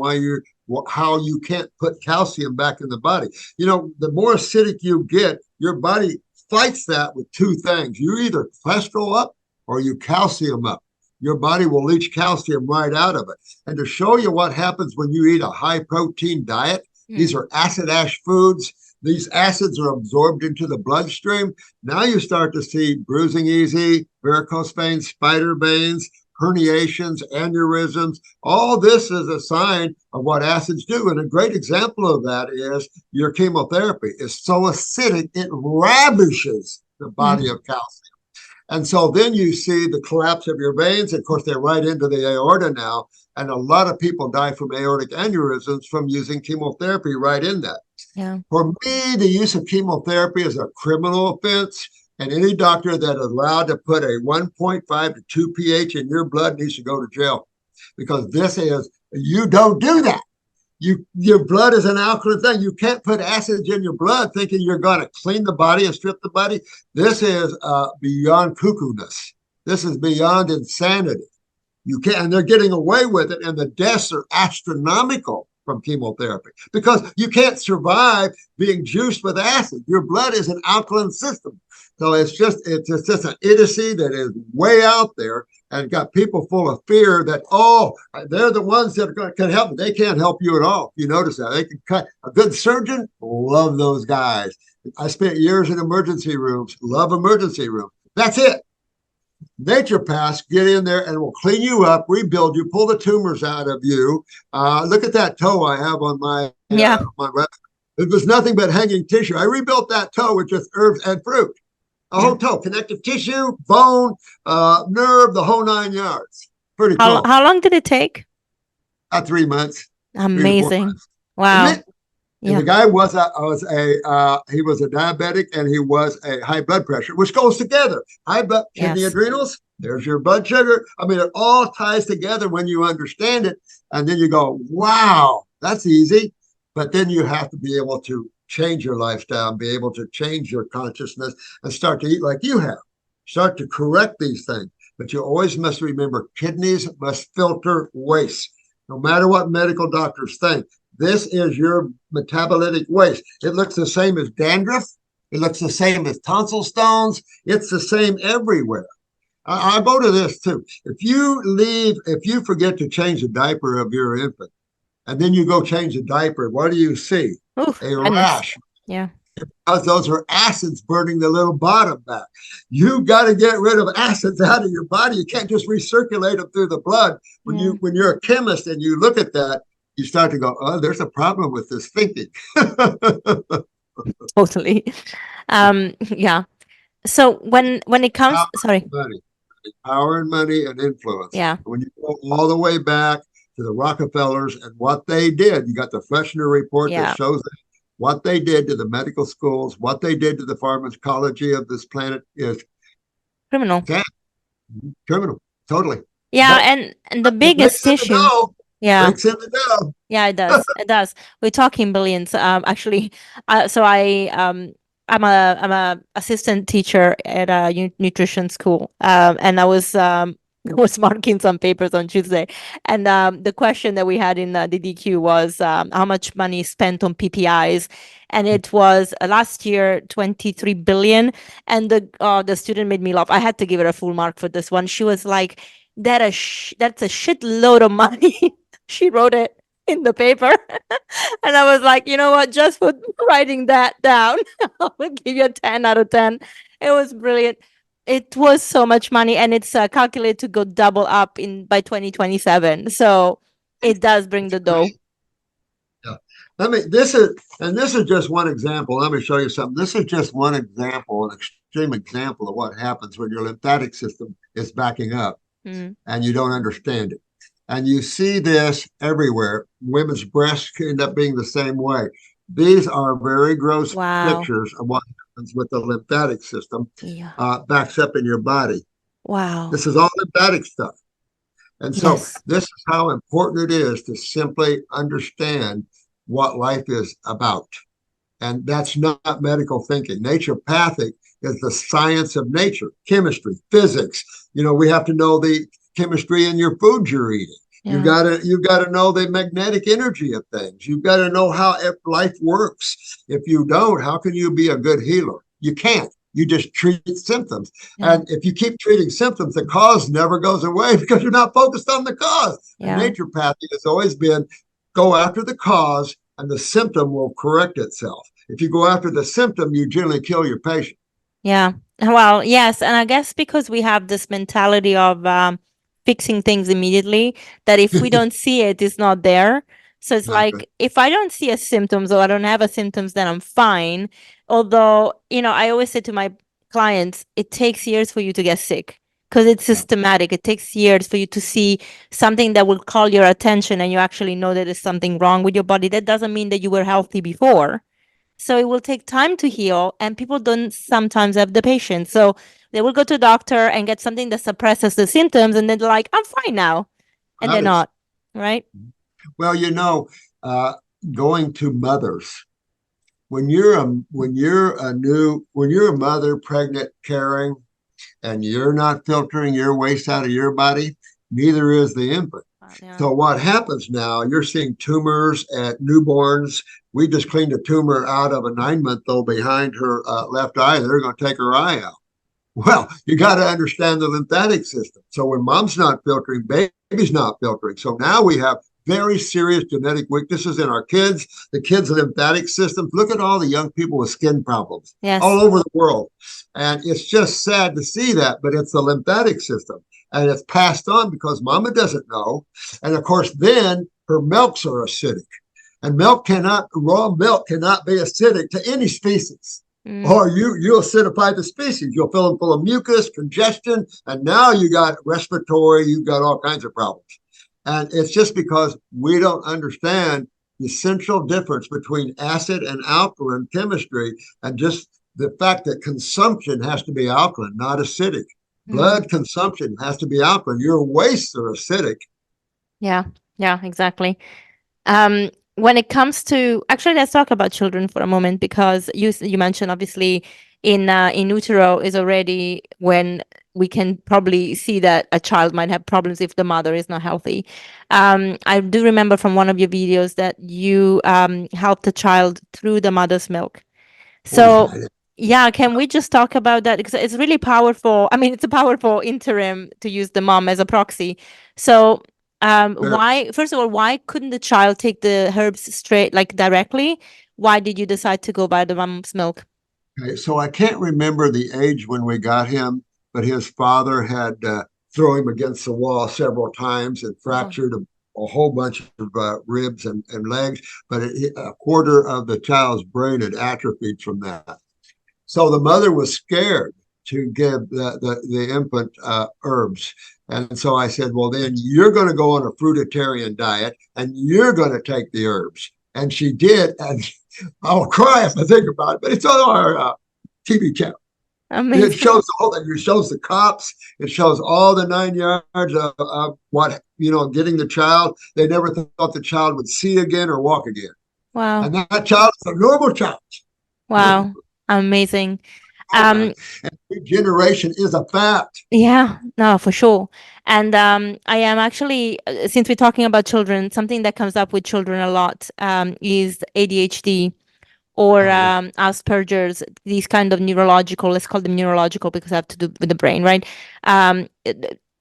how you can't put calcium back in the body. The more acidic you get, your body fights that with 2 things. You either cholesterol up or you calcium up. Your body will leach calcium right out of it. And to show you what happens when you eat a high protein diet, these mm, are acid ash foods. These acids are absorbed into the bloodstream. Now you start to see bruising easy, varicose veins, spider veins, herniations, aneurysms. All this is a sign of what acids do. And a great example of that is your chemotherapy is so acidic, it ravishes the body mm, of calcium. And so then you see the collapse of your veins. Of course, they're right into the aorta now. And a lot of people die from aortic aneurysms from using chemotherapy right in that. yeah. For me, the use of chemotherapy is a criminal offense. And any doctor that is allowed to put a 1.5 to 2 pH in your blood needs to go to jail because you don't do that. Your blood is an alkaline thing. You can't put acids in your blood thinking you're going to clean the body and strip the body. This is beyond cuckoo-ness. This is beyond insanity. You can't, and they're getting away with it, and the deaths are astronomical from chemotherapy because you can't survive being juiced with acid. Your blood is an alkaline system. So it's just an idiocy that is way out there and got people full of fear that, they're the ones that can help. They can't help you at all. You notice that. They can cut. A good surgeon, love those guys. I spent years in emergency rooms, love emergency rooms. That's it. Naturopaths get in there and will clean you up, rebuild you, pull the tumors out of you. Look at that toe I have on Yeah. my rep. It was nothing but hanging tissue. I rebuilt that toe with just herbs and fruit. A Yeah. whole toe, connective tissue, bone, nerve, the whole 9 yards. Pretty cool. How long did it take? About 3 months, 3 to 4 Amazing. months. Isn't Wow. it? And Yeah. the guy he was a diabetic and he was a high blood pressure, which goes together. High blood, kidney Yes. adrenals, there's your blood sugar. I mean, it all ties together when you understand it. And then you go, wow, that's easy. But then you have to be able to change your lifestyle, be able to change your consciousness and start to eat like you have. Start to correct these things. But you always must remember kidneys must filter waste, no matter what medical doctors think. This is your metabolitic waste. It looks the same as dandruff. It looks the same as tonsil stones. It's the same everywhere. I go to this too. If you forget to change the diaper of your infant, and then you go change the diaper. What do you see? Oh, A goodness. rash. Yeah. Because those are acids burning the little bottom back. You got to get rid of acids out of your body. You can't just recirculate them through the blood. Yeah. When you're a chemist and you look at that, you start to go, oh, there's a problem with this thinking. Totally. Yeah. So when it comes, Power sorry. and money, power and money and influence. Yeah. When you go all the way back to the Rockefellers and what they did, you got the Fleshner report that Yeah. shows what they did to the medical schools, what they did to the pharmacology of this planet is Criminal. criminal, totally. Yeah, But and the it breaks biggest in the issue. dough, Yeah. breaks in the dough. Yeah, it does. It does. We're talking billions. Actually, so I'm a assistant teacher at a nutrition school. And I was was marking some papers on Tuesday, and the question that we had in the DDQ was how much money is spent on PPIs, and it was last year 23 billion. And the student made me laugh. I had to give her a full mark for this one. She was like, that's a shitload of money." She wrote it in the paper. And I was like, you know what? Just for writing that down, I will give you a 10 out of 10. It was brilliant. It was so much money, and it's calculated to go double up in by 2027. So it does bring the dough. Yeah. This is just one example. Let me show you something. This is just one example, an extreme example of what happens when your lymphatic system is backing up and you don't understand it. And you see this everywhere. Women's breasts end up being the same way. These are very gross Wow. pictures of what happens with the lymphatic system Yeah. backs up in your body. Wow. This is all lymphatic stuff. And so Yes. this is how important it is to simply understand what life is about. And that's not medical thinking. Naturopathic is the science of nature, chemistry, physics. We have to know the chemistry in your food you're eating. Yeah. You've got to know the magnetic energy of things. You've got to know how life works. If you don't, how can you be a good healer? You can't. You just treat symptoms. Yeah. And if you keep treating symptoms, the cause never goes away because you're not focused on the cause. Yeah. And naturopathy has always been go after the cause and the symptom will correct itself. If you go after the symptom, you generally kill your patient. Yeah. Well, yes. And I guess because we have this mentality of fixing things immediately, that if we don't see it, it's not there. So it's Exactly. like, if I don't see a symptoms or I don't have a symptoms, then I'm fine. Although, I always say to my clients, it takes years for you to get sick because it's systematic. It takes years for you to see something that will call your attention and you actually know that there's something wrong with your body. That doesn't mean that you were healthy before. So it will take time to heal, and people don't sometimes have the patience. So they will go to a doctor and get something that suppresses the symptoms, and then they're like, I'm fine now. And they're not, right? Well, going to mothers, when you're a mother, pregnant, caring, and you're not filtering your waste out of your body, neither is the infant. Yeah. So what happens now, you're seeing tumors at newborns. We just cleaned a tumor out of a 9-month-old behind her left eye. They're going to take her eye out. Well, you got to understand the lymphatic system. So when mom's not filtering, baby's not filtering. So now we have very serious genetic weaknesses in our kids, the kids' lymphatic systems. Look at all the young people with skin problems all over the world. And it's just sad to see that, but it's the lymphatic system. And it's passed on because mama doesn't know. And of course, then her milks are acidic. And raw milk cannot be acidic to any species. Or you'll acidify the species. You'll fill them full of mucus, congestion, and now you got respiratory, you've got all kinds of problems. And it's just because we don't understand the essential difference between acid and alkaline chemistry, and just the fact that consumption has to be alkaline, not acidic. Blood consumption has to be alkaline. Your wastes are acidic. Yeah, exactly. When it comes to, actually, let's talk about children for a moment, because you mentioned obviously in utero is already when we can probably see that a child might have problems if the mother is not healthy. I do remember from one of your videos that you helped a child through the mother's milk. So yeah, can we just talk about that? Because it's really powerful. I mean, it's a powerful interim to use the mom as a proxy. So Why, first of all, why couldn't the child take the herbs straight, like directly? Why did you decide to go by the mom's milk? Okay, so I can't remember the age when we got him, but his father had thrown him against the wall several times and Oh, fractured a whole bunch of ribs and legs. But a quarter of the child's brain had atrophied from that. So the mother was scared to give the infant herbs. And so I said, well, then you're going to go on a fruitarian diet and you're going to take the herbs. And she did. And I'll cry if I think about it, but it's on our TV channel. It amazing. shows the whole thing. It shows the cops. It shows all the 9 yards of what, getting the child. They never thought the child would see again or walk again. Wow. And that child is a normal child. Wow. Amazing. And regeneration is a fact. Yeah, no, for sure. And I am actually, since we're talking about children, something that comes up with children a lot is ADHD or Oh, yeah. Asperger's, these kind of neurological, let's call them neurological because they have to do with the brain, right? Um,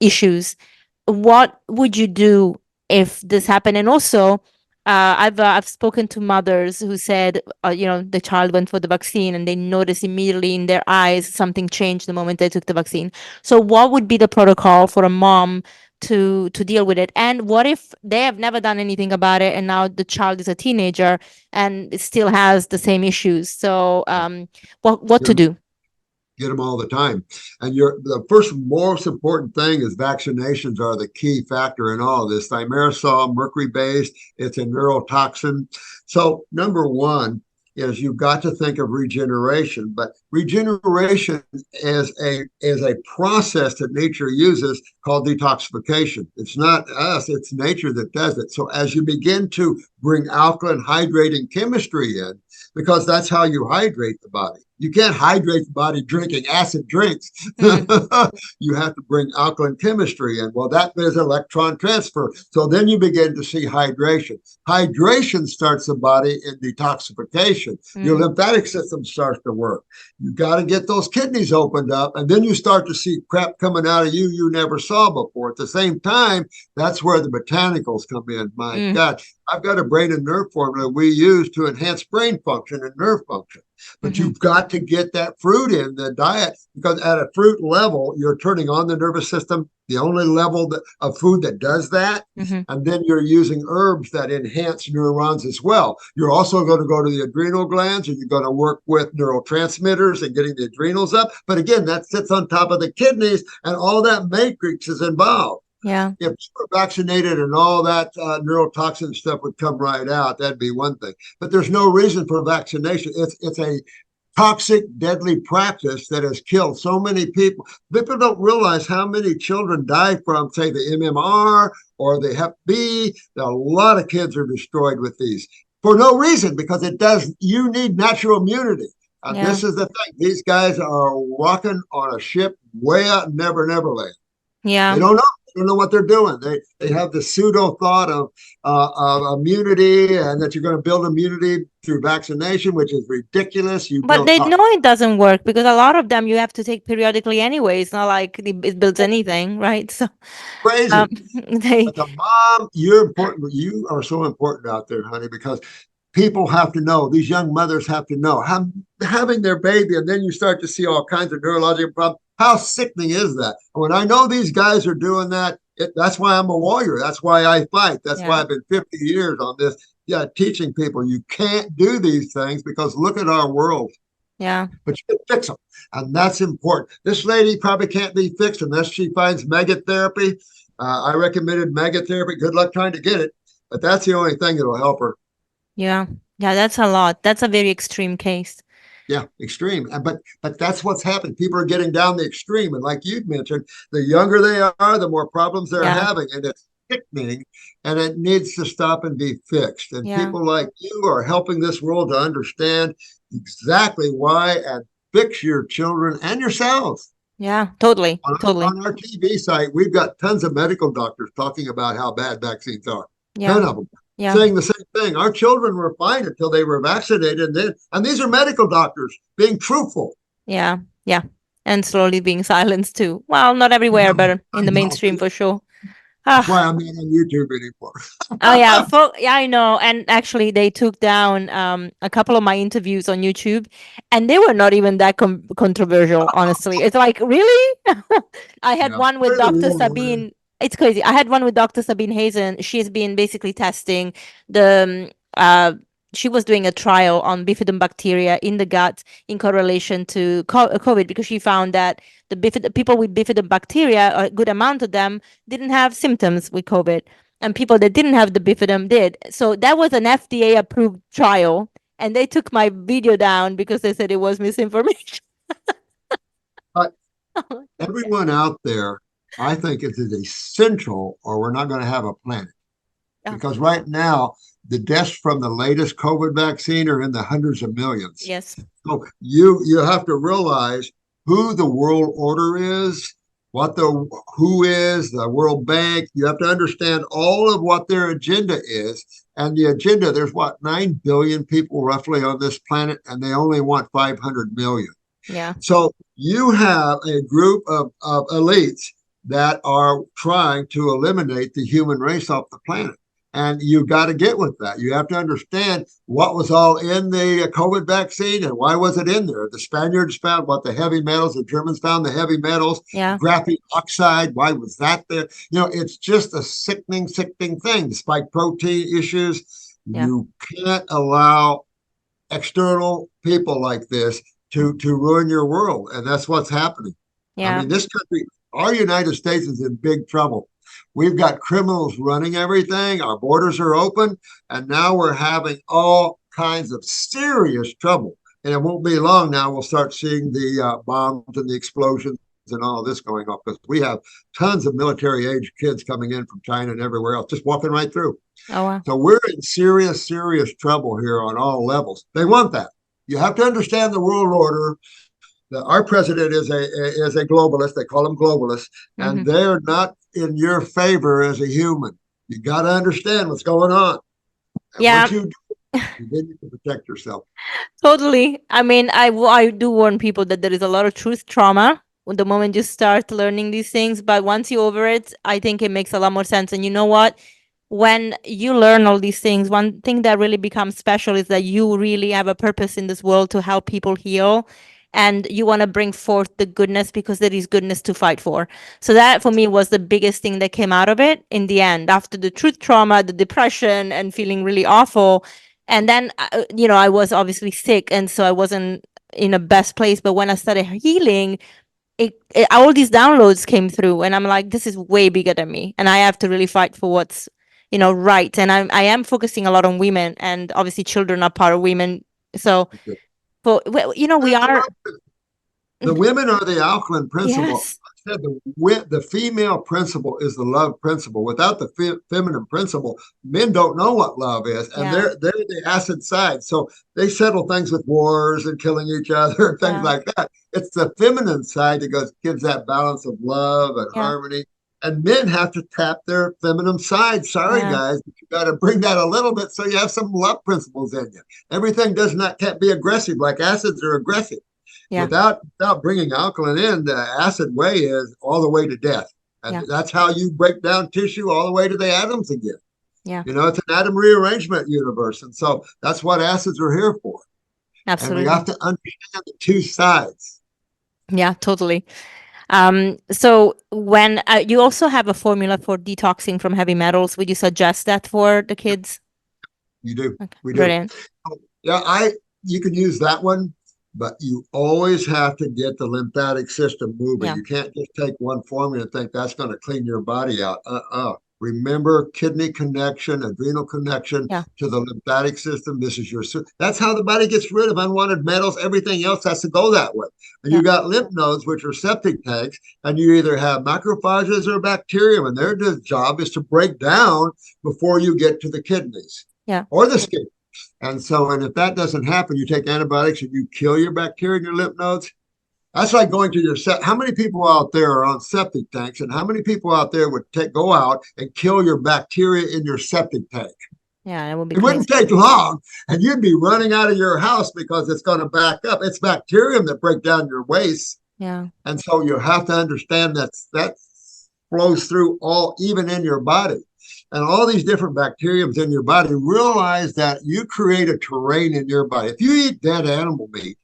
issues. What would you do if this happened? And also, I've spoken to mothers who said, the child went for the vaccine and they noticed immediately in their eyes something changed the moment they took the vaccine. So, what would be the protocol for a mom to deal with it? And what if they have never done anything about it and now the child is a teenager and it still has the same issues? So, what to do? Get them all the time. And the first most important thing is vaccinations are the key factor in all of this. Thimerosal, mercury based, it's a neurotoxin. So number one is you've got to think of regeneration, but regeneration is a process that nature uses called detoxification. It's not us, it's nature that does it. So as you begin to bring alkaline hydrating chemistry in, because that's how you hydrate the body. You can't hydrate the body drinking acid drinks. You have to bring alkaline chemistry in. Well, that is electron transfer. So then you begin to see hydration. Hydration starts the body in detoxification. Your lymphatic system starts to work. You got to get those kidneys opened up, and then you start to see crap coming out of you never saw before. At the same time, that's where the botanicals come in. My God, I've got a brain and nerve formula we use to enhance brain function and nerve function. But you've got to get that fruit in the diet because at a fruit level, you're turning on the nervous system, the only level of food that does that. And then you're using herbs that enhance neurons as well. You're also going to go to the adrenal glands and you're going to work with neurotransmitters and getting the adrenals up. But again, that sits on top of the kidneys and all that matrix is involved. Yeah. If you were vaccinated and all that neurotoxin stuff would come right out, that'd be one thing. But there's no reason for vaccination. It's a toxic, deadly practice that has killed so many people. People don't realize how many children die from, say, the MMR or the Hep B. A lot of kids are destroyed with these for no reason because you need natural immunity. And this is the thing. These guys are walking on a ship way out in Never Land. Yeah. They don't know. They don't know what they're doing. They have the pseudo thought of immunity and that you're going to build immunity through vaccination, which is ridiculous. But they know it doesn't work because a lot of them you have to take periodically anyway. It's not like it builds anything, right? So crazy. They. But the mom, you're important. You are so important out there, honey, because people have to know. These young mothers have to know. Having their baby, and then you start to see all kinds of neurological problems. How sickening is that? When I know these guys are doing that, that's why I'm a warrior. That's why I fight. That's why I've been 50 years on this, teaching people you can't do these things because look at our world. Yeah. But you can fix them. And that's important. This lady probably can't be fixed unless she finds megatherapy. I recommended megatherapy. Good luck trying to get it. But that's the only thing that'll help her. Yeah. Yeah, that's a lot. That's a very extreme case. Yeah, extreme. But that's what's happening. People are getting down the extreme. And like you've mentioned, the younger they are, the more problems they're having. And it's sickening and it needs to stop and be fixed. And people like you are helping this world to understand exactly why and fix your children and yourselves. Yeah, totally. On our TV site, we've got tons of medical doctors talking about how bad vaccines are. Yeah. 10 of them. Saying the same thing. Our children were fine until they were vaccinated. And these are medical doctors being truthful. Yeah. Yeah. And slowly being silenced too. Well, not everywhere, but in the mainstream for sure. That's why Ah, I'm not on YouTube anymore. oh yeah, yeah, I know. And actually, they took down a couple of my interviews on YouTube, and they were not even that controversial. Honestly, it's like really. I had Yeah. one with Part of the Dr. war. Sabine. It's crazy. I had one with Dr. Sabine Hazen. She's been basically testing the. She was doing a trial on bifidum bacteria in the gut in correlation to COVID, because she found that the people with bifidum bacteria, a good amount of them, didn't have symptoms with COVID, and people that didn't have the bifidum did. So that was an FDA approved trial, and they took my video down because they said it was misinformation. But Okay. everyone out there, I think it is essential, or we're not going to have a planet. Yeah. Because right now, the deaths from the latest COVID vaccine are in the hundreds of millions. Yes. So you have to realize who the world order is, what the who is the World Bank. You have to understand all of what their agenda is. And the agenda, there's what, 9 billion people roughly on this planet, and they only want 500 million. Yeah. So you have a group of elites that are trying to eliminate the human race off the planet. And you got to get with that. You have to understand what was all in the COVID vaccine and why was it in there. The Spaniards found what, the heavy metals, the Germans found the heavy metals, Yeah. graphene oxide. Why was that there? It's just a sickening, sickening thing. The spike protein issues. Yeah. You can't allow external people like this to ruin your world, and that's what's happening. I Yeah. mean, this country, our United States, is in big trouble. We've got criminals running everything. Our borders are open, and now we're having all kinds of serious trouble. And it won't be long now. We'll start seeing the bombs and the explosions and all of this going off, because we have tons of military age kids coming in from China and everywhere else, just walking right through. Oh wow. So we're in serious, serious trouble here on all levels. They want that. You have to understand the world order. Our president is a globalist. They call him globalist, and Mm-hmm. they're not in your favor as a human. You got to understand what's going on. And Yeah. once you do, then you can protect yourself. Totally. I mean, I do warn people that there is a lot of truth trauma the moment you start learning these things. But once you're over it, I think it makes a lot more sense. And you know what? When you learn all these things, one thing that really becomes special is that you really have a purpose in this world to help people heal. And you want to bring forth the goodness because there is goodness to fight for. So that for me was the biggest thing that came out of it in the end, after the truth trauma, the depression, and feeling really awful. And then, I was obviously sick. And so I wasn't in a best place. But when I started healing, all these downloads came through. And I'm like, this is way bigger than me. And I have to really fight for what's, right. And I am focusing a lot on women. And obviously, children are part of women. So, we are. The women are the alkaline principle. Yes. I said the female principle is the love principle. Without the feminine principle, men don't know what love is, and Yeah. they're the acid side. So they settle things with wars and killing each other and things Yeah. like that. It's the feminine side that gives that balance of love and Yeah. harmony. And men have to tap their feminine side. Sorry, Yeah. guys, but you got to bring that a little bit so you have some love principles in you. Everything can't be aggressive, like acids are aggressive. Yeah. Without bringing alkaline in, the acid way is all the way to death. And Yeah. that's how you break down tissue all the way to the atoms again. Yeah. It's an atom rearrangement universe. And so that's what acids are here for. And we Absolutely. have to understand the two sides. Yeah, totally. So when you also have a formula for detoxing from heavy metals, would you suggest that for the kids? You do. Okay, We do. brilliant. Yeah, you can use that one, but you always have to get the lymphatic system moving. Yeah. You can't just take one formula and think that's going to clean your body out. Remember, kidney connection, adrenal connection Yeah. to the lymphatic system. That's how the body gets rid of unwanted metals. Everything else has to go that way. And Yeah. you got lymph nodes, which are septic tanks, and you either have macrophages or bacteria, and their job is to break down before you get to the kidneys. Yeah. Or the skin. And if that doesn't happen, you take antibiotics and you kill your bacteria in your lymph nodes. That's like going to your how many people out there are on septic tanks, and how many people out there would go out and kill your bacteria in your septic tank? Yeah, it would be It wouldn't take long, and you'd be running out of your house because it's going to back up. It's bacterium that break down your waste. Yeah. And so you have to understand that's flows through all, even in your body. And all these different bacteriums in your body, realize that you create a terrain in your body. If you eat dead animal meat,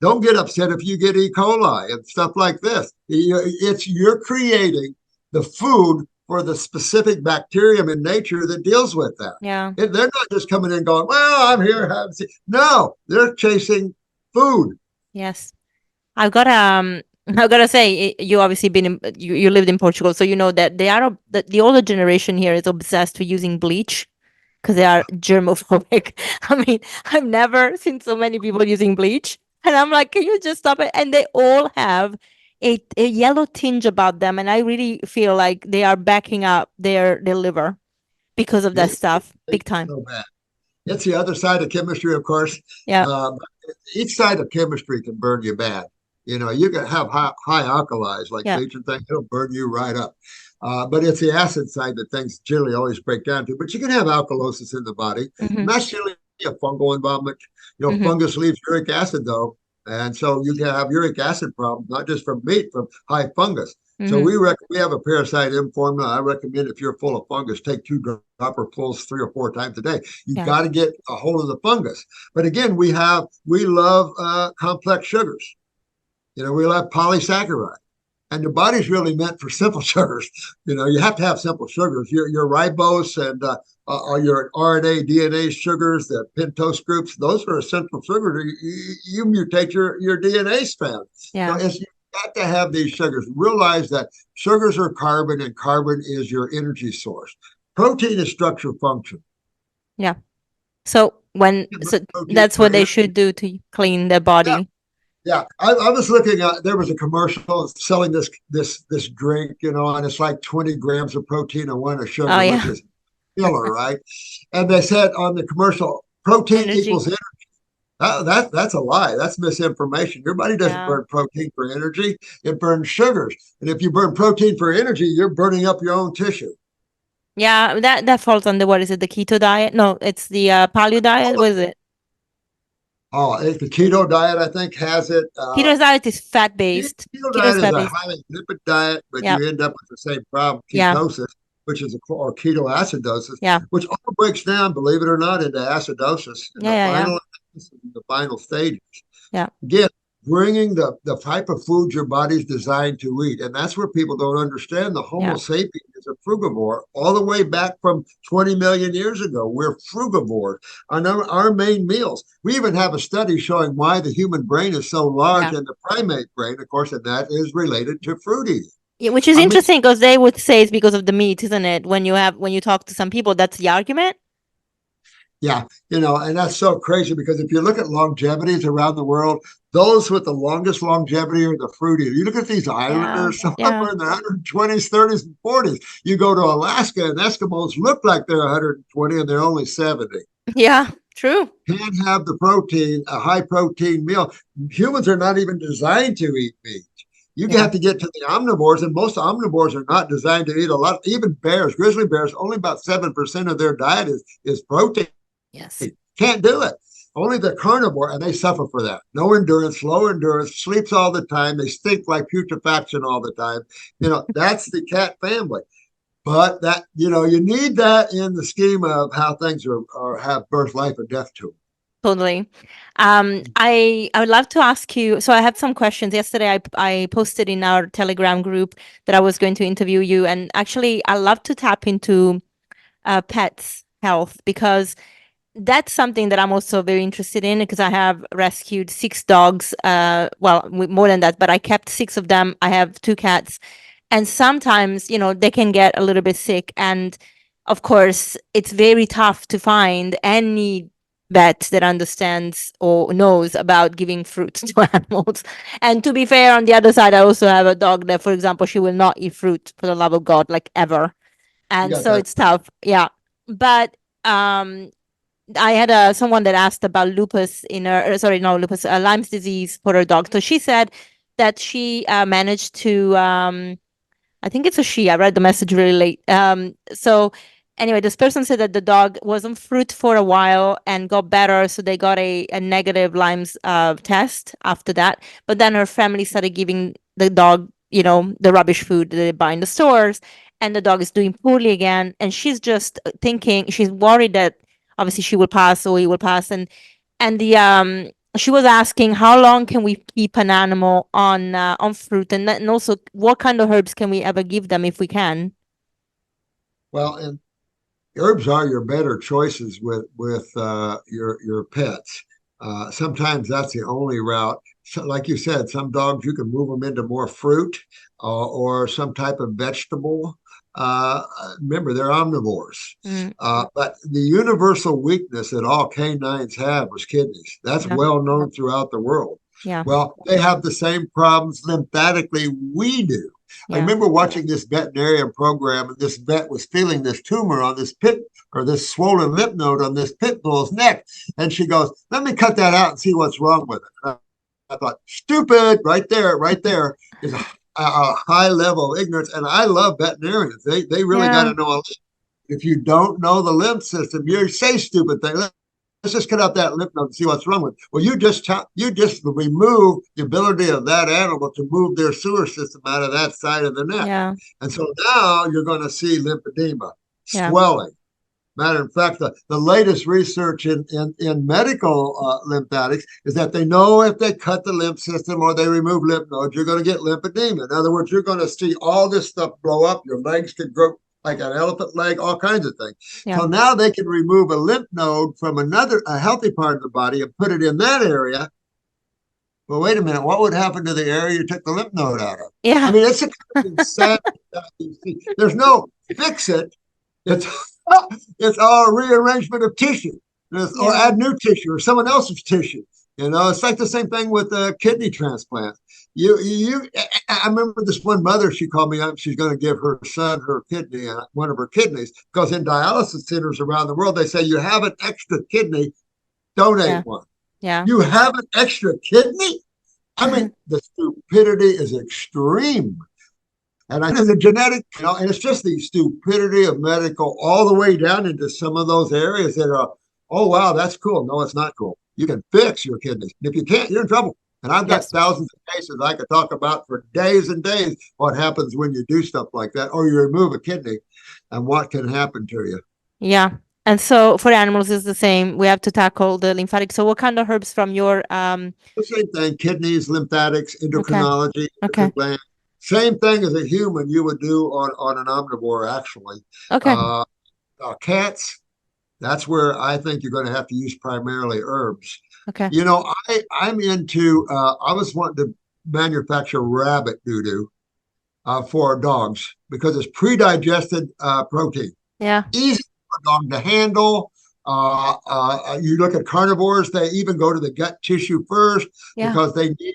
don't get upset if you get E. coli and stuff like this. You're creating the food for the specific bacterium in nature that deals with that. Yeah. They're not just coming in going, well, I'm here. No, they're chasing food. Yes. I've gotta say, you obviously you lived in Portugal, so you know that the older generation here is obsessed with using bleach because they are germophobic. I mean, I've never seen so many people using bleach, and I'm like, can you just stop it? And they all have a yellow tinge about them, and I really feel like they are backing up their liver because of that stuff, big time. So bad. It's the other side of chemistry, of course. Yeah. Each side of chemistry can burn you bad. You can have high alkalis like bleach and things, it'll burn you right up. But it's the acid side that things generally always break down to. But you can have alkalosis in the body. And that's generally a fungal involvement. Fungus leaves uric acid, though. And so you can have uric acid problems, not just from meat, from high fungus. So we have a parasite M formula. I recommend if you're full of fungus, take 2 dropper pulls 3 or 4 times a day. You've got to get a hold of the fungus. But again, we love complex sugars. We love polysaccharide. And the body's really meant for simple sugars. You have to have simple sugars. Your ribose and your RNA, DNA sugars, the pentose groups, those are essential sugars. You mutate your DNA strand. Yeah. So you've got to have these sugars. Realize that sugars are carbon, and carbon is your energy source. Protein is structure function. Yeah. So that's what they should do to clean their body. Yeah, I was looking at, there was a commercial selling this drink, and it's like 20 grams of protein and 1 of sugar, which is killer, right? And they said on the commercial, protein equals energy. That's a lie. That's misinformation. Your body doesn't burn protein for energy. It burns sugars. And if you burn protein for energy, you're burning up your own tissue. Yeah, that falls under, what is it, the keto diet? No, it's the paleo diet. What is it? Oh, the keto diet, I think, has it. Keto diet is fat-based. Keto diet is a highly lipid diet, but you end up with the same problem, ketosis, which is or ketoacidosis, which all breaks down, believe it or not, into acidosis in the final stages. Yeah. Again, bringing the type of food your body's designed to eat. And that's where people don't understand. The Homo sapiens is a frugivore all the way back from 20 million years ago. We're frugivores on our main meals. We even have a study showing why the human brain is so large and the primate brain, of course, and that is related to fruit eating. Yeah, which is interesting because they would say it's because of the meat, isn't it? When you talk to some people, that's the argument. Yeah, and that's so crazy because if you look at longevities around the world, those with the longest longevity are the fruit eaters. You look at these islanders, some of them are in their 120s, 30s, and 40s. You go to Alaska and Eskimos look like they're 120 and they're only 70. Yeah, true. Can't have the protein, a high protein meal. Humans are not even designed to eat meat. You have to get to the omnivores, and most omnivores are not designed to eat a lot. Even bears, grizzly bears, only about 7% of their diet is protein. Yes. Can't do it. Only the carnivore, and they suffer for that. No endurance, low endurance, sleeps all the time. They stink like putrefaction all the time. That's the cat family. But that, you need that in the scheme of how things have birth, life, and death to them. Totally. I would love to ask you. So I have some questions. Yesterday, I posted in our Telegram group that I was going to interview you, and actually, I love to tap into pets' health because that's something that I'm also very interested in because I have rescued 6 dogs. Well, more than that, but I kept 6 of them. I have 2 cats, and sometimes they can get a little bit sick, and of course, it's very tough to find any vet that understands or knows about giving fruit to animals. And to be fair, on the other side, I also have a dog that, for example, she will not eat fruit for the love of God, like ever. And so it's tough. Yeah. But I had someone that asked about lupus Lyme's disease for her dog. So she said that she managed to, I think it's a she. I read the message really late. So anyway, this person said that the dog was on fruit for a while and got better. So they got a negative Lyme's test after that. But then her family started giving the dog, the rubbish food that they buy in the stores, and the dog is doing poorly again, and she's just thinking, she's worried that obviously she will pass or he will pass, and the she was asking how long can we keep an animal on fruit, and also what kind of herbs can we ever give them if we can. Well, and herbs are your better choices with your pets. Sometimes that's the only route. So, like you said, some dogs you can move them into more fruit or some type of vegetable. Uh, Remember, they're omnivores. Mm, But the universal weakness that all canines have was kidneys. That's yeah, well known throughout the world. yeah, Well, they have the same problems lymphatically we do. I yeah, remember watching this veterinarian program, and this vet was feeling this tumor on this pit or this swollen lymph node on this pit bull's neck. And she goes, "Let me cut that out and see what's wrong with it." And I thought, stupid, right there is a high level of ignorance. And I love veterinarians. They really got yeah, to know. If you don't know the lymph system, you say stupid things. Let's just cut out that lymph node and see what's wrong with it. Well, you just remove the ability of that animal to move their sewer system out of that side of the neck. yeah, And so now you're going to see lymphedema, yeah, swelling. Matter of fact, the latest research in medical lymphatics is that they know if they cut the lymph system or they remove lymph nodes, you're going to get lymphedema. In other words, you're going to see all this stuff blow up. Your legs could grow like an elephant leg, all kinds of things. yeah, So now they can remove a lymph node from a healthy part of the body and put it in that area. Well, wait a minute. What would happen to the area you took the lymph node out of? I yeah, mean, it's a kind of insane. There's no fix it. It's it's all rearrangement of tissue. Or yeah, add new tissue or someone else's tissue. It's like the same thing with a kidney transplant. I remember this one mother. She called me up. She's going to give her son her kidney, one of her kidneys, because in dialysis centers around the world, they say you have an extra kidney, donate yeah, one. yeah, You have an extra kidney? I mean, the stupidity is extreme. And I know the genetic, and it's just the stupidity of medical all the way down into some of those areas that are, oh, wow, that's cool. No, it's not cool. You can fix your kidneys. And if you can't, you're in trouble. And I've got yes, thousands of cases I could talk about for days and days what happens when you do stuff like that, or you remove a kidney and what can happen to you. yeah. And so for animals, it's the same. We have to tackle the lymphatic. So what kind of herbs from your The same thing, kidneys, lymphatics, okay, endocrinology, okay, endocrine gland. Same thing as a human you would do on an omnivore, actually. okay, Uh, Cats, that's where I think you're going to have to use primarily herbs. okay, I'm into, I was wanting to manufacture rabbit doo-doo for dogs because it's pre-digested protein. yeah, Easy for a dog to handle. You look at carnivores, they even go to the gut tissue first yeah, because they need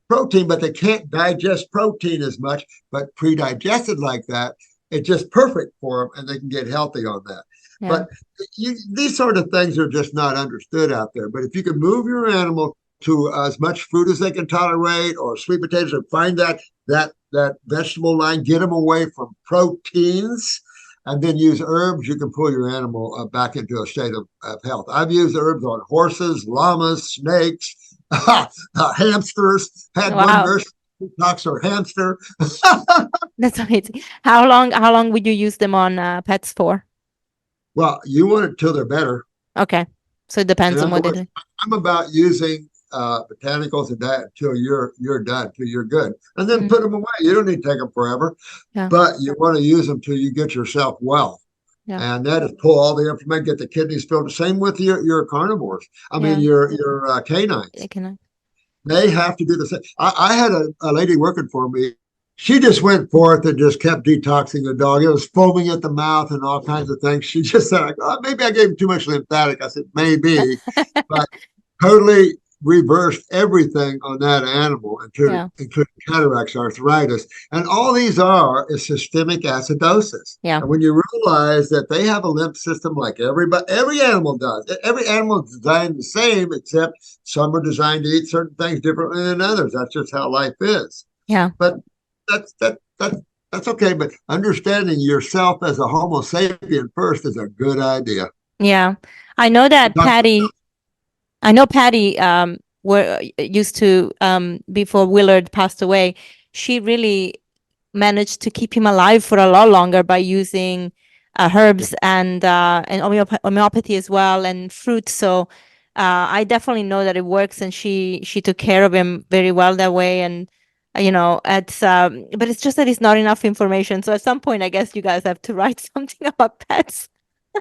protein, but they can't digest protein as much. But pre-digested like that, it's just perfect for them, and they can get healthy on that. yeah, But these sort of things are just not understood out there. But if you can move your animal to as much fruit as they can tolerate, or sweet potatoes, or find that vegetable line, get them away from proteins, and then use herbs, you can pull your animal back into a state of health. I've used herbs on horses, llamas, snakes, hamsters. Had one wow, nurse detox her hamster. that's amazing. How long would you use them on pets for? Well, you want it till they're better. Okay, so it In depends on other what it words, is. I'm about using botanicals and that until you're done, till you're good, and then Mm, put them away. You don't need to take them forever, yeah, but you want to use them till you get yourself well. yeah, And that is pull all the information, get the kidneys filled. Same with your carnivores. I mean, yeah, your canines. it can, They have to do the same. I had a lady working for me. She just went forth and just kept detoxing the dog. It was foaming at the mouth and all kinds of things. She just said, oh, maybe I gave him too much lymphatic. I said, maybe, but totally reversed everything on that animal, yeah, including cataracts, arthritis. And all these is systemic acidosis. yeah, And when you realize that they have a lymph system like every animal does, every animal is designed the same, except some are designed to eat certain things differently than others. That's just how life is. yeah, But that's okay. But understanding yourself as a Homo sapien first is a good idea. yeah. I know that Patty. I know Patty were used to before Willard passed away. She really managed to keep him alive for a lot longer by using herbs and homeopathy as well, and fruits. So I definitely know that it works, and she took care of him very well that way. And it's but it's just that it's not enough information. So at some point, I guess you guys have to write something about pets.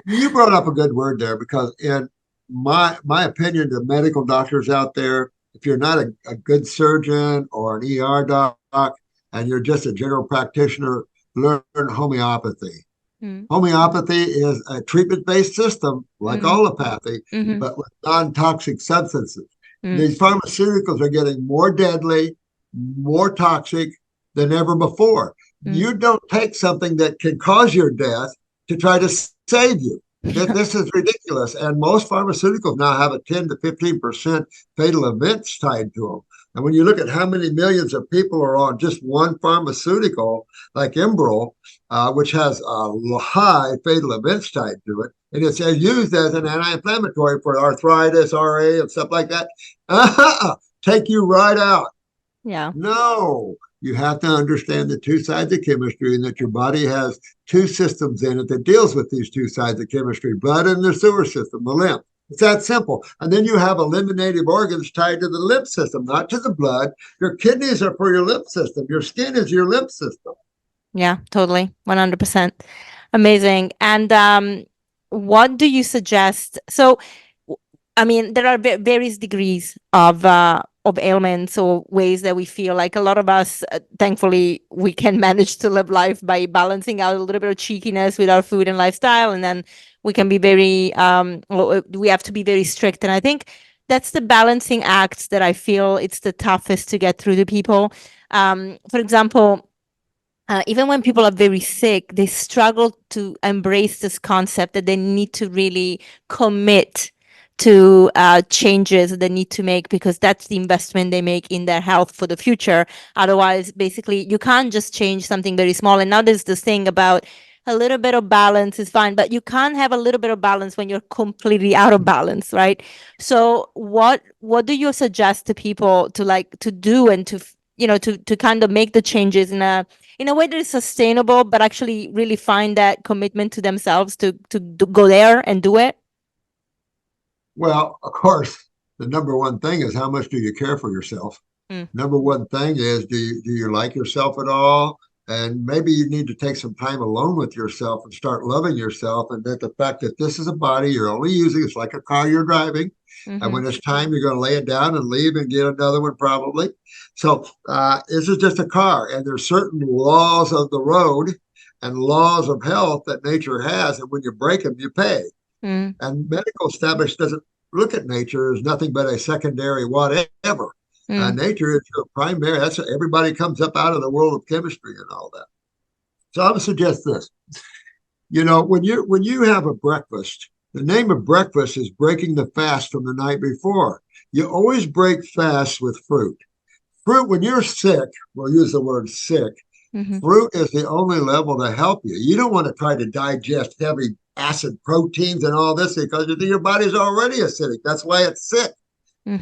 You brought up a good word there because in my opinion, the medical doctors out there, if you're not a good surgeon or an ER doc and you're just a general practitioner, learn homeopathy. Mm. Homeopathy is a treatment-based system like allopathy, but with non-toxic substances. These pharmaceuticals are getting more deadly, more toxic than ever before. You don't take something that can cause your death to try to save you. This is ridiculous. And most pharmaceuticals now have a 10 to 15% fatal events tied to them. And when you look at how many millions of people are on just one pharmaceutical, like Imbral, which has high fatal events tied to it, and it's used as an anti-inflammatory for arthritis, RA, and stuff like that, take you right out. Yeah. No, you have to understand the two sides of chemistry and that your body has two systems in it that deals with these two sides of chemistry, blood and the sewer system, the lymph. It's that simple. And then you have eliminative organs tied to the lymph system, not to the blood. Your kidneys are for your lymph system. Your skin is your lymph system. Yeah, totally. 100%. Amazing. And what do you suggest? So, I mean, there are various degrees of ailments or ways that we feel like a lot of us, thankfully, we can manage to live life by balancing out a little bit of cheekiness with our food and lifestyle. And then we can be very, we have to be very strict. And I think that's the balancing act that I feel it's the toughest to get through to people. For example, even when people are very sick, they struggle to embrace this concept that they need to really commit to changes they need to make, because that's the investment they make in their health for the future. Otherwise, basically, you can't just change something very small. And now there's this thing about a little bit of balance is fine, but you can't have a little bit of balance when you're completely out of balance, right? So what do you suggest to people to do and to kind of make the changes in a way that is sustainable, but actually really find that commitment to themselves to go there and do it? Well, of course, the number one thing is how much do you care for yourself? Number one thing is do you like yourself at all? And maybe you need to take some time alone with yourself and start loving yourself. And that the fact that this is a body you're only using, it's like a car you're driving. And when it's time, you're going to lay it down and leave and get another one probably. So this is just a car. And there's certain laws of the road and laws of health that nature has. And when you break them, you pay. And medical establishment doesn't look at nature as nothing but a secondary whatever. Nature is your primary. That's everybody comes up out of the world of chemistry and all that. So I would suggest this. When you have a breakfast, the name of breakfast is breaking the fast from the night before. You always break fast with fruit. Fruit, when you're sick, we'll use the word sick, fruit is the only level to help you. You don't want to try to digest heavy acid proteins and all this because your body's already acidic. That's why it's sick.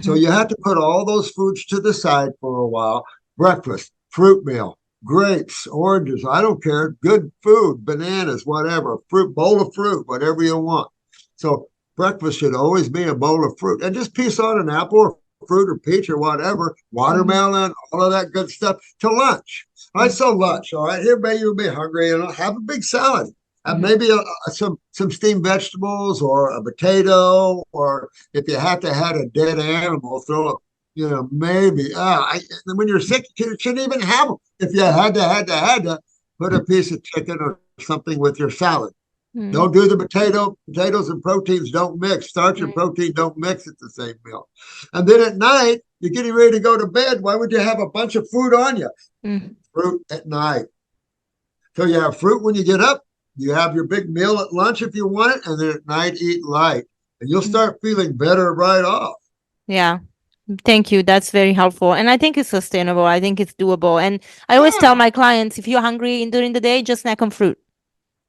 So you have to put all those foods to the side for a while. Breakfast, fruit meal, grapes, oranges, I don't care. Good food, bananas, whatever, fruit, bowl of fruit, whatever you want. So breakfast should always be a bowl of fruit. And just piece on an apple or fruit or peach or whatever, watermelon, all of that good stuff to lunch. All right, so lunch, all right, here maybe you'll be hungry and have a big salad. And maybe some steamed vegetables or a potato, or if you have to have a dead animal, throw a, maybe. When you're sick, you shouldn't even have them. If you had to, put a piece of chicken or something with your salad. Don't do the potatoes and proteins don't mix. Starch and protein don't mix at the same meal. And then at night, you're getting ready to go to bed. Why would you have a bunch of fruit on you? Fruit at night. So you have fruit when you get up. You have your big meal at lunch if you want it, and then at night eat light. And you'll start feeling better right off. Yeah. Thank you. That's very helpful. And I think it's sustainable. I think it's doable. And I always tell my clients, if you're hungry during the day, just snack on fruit.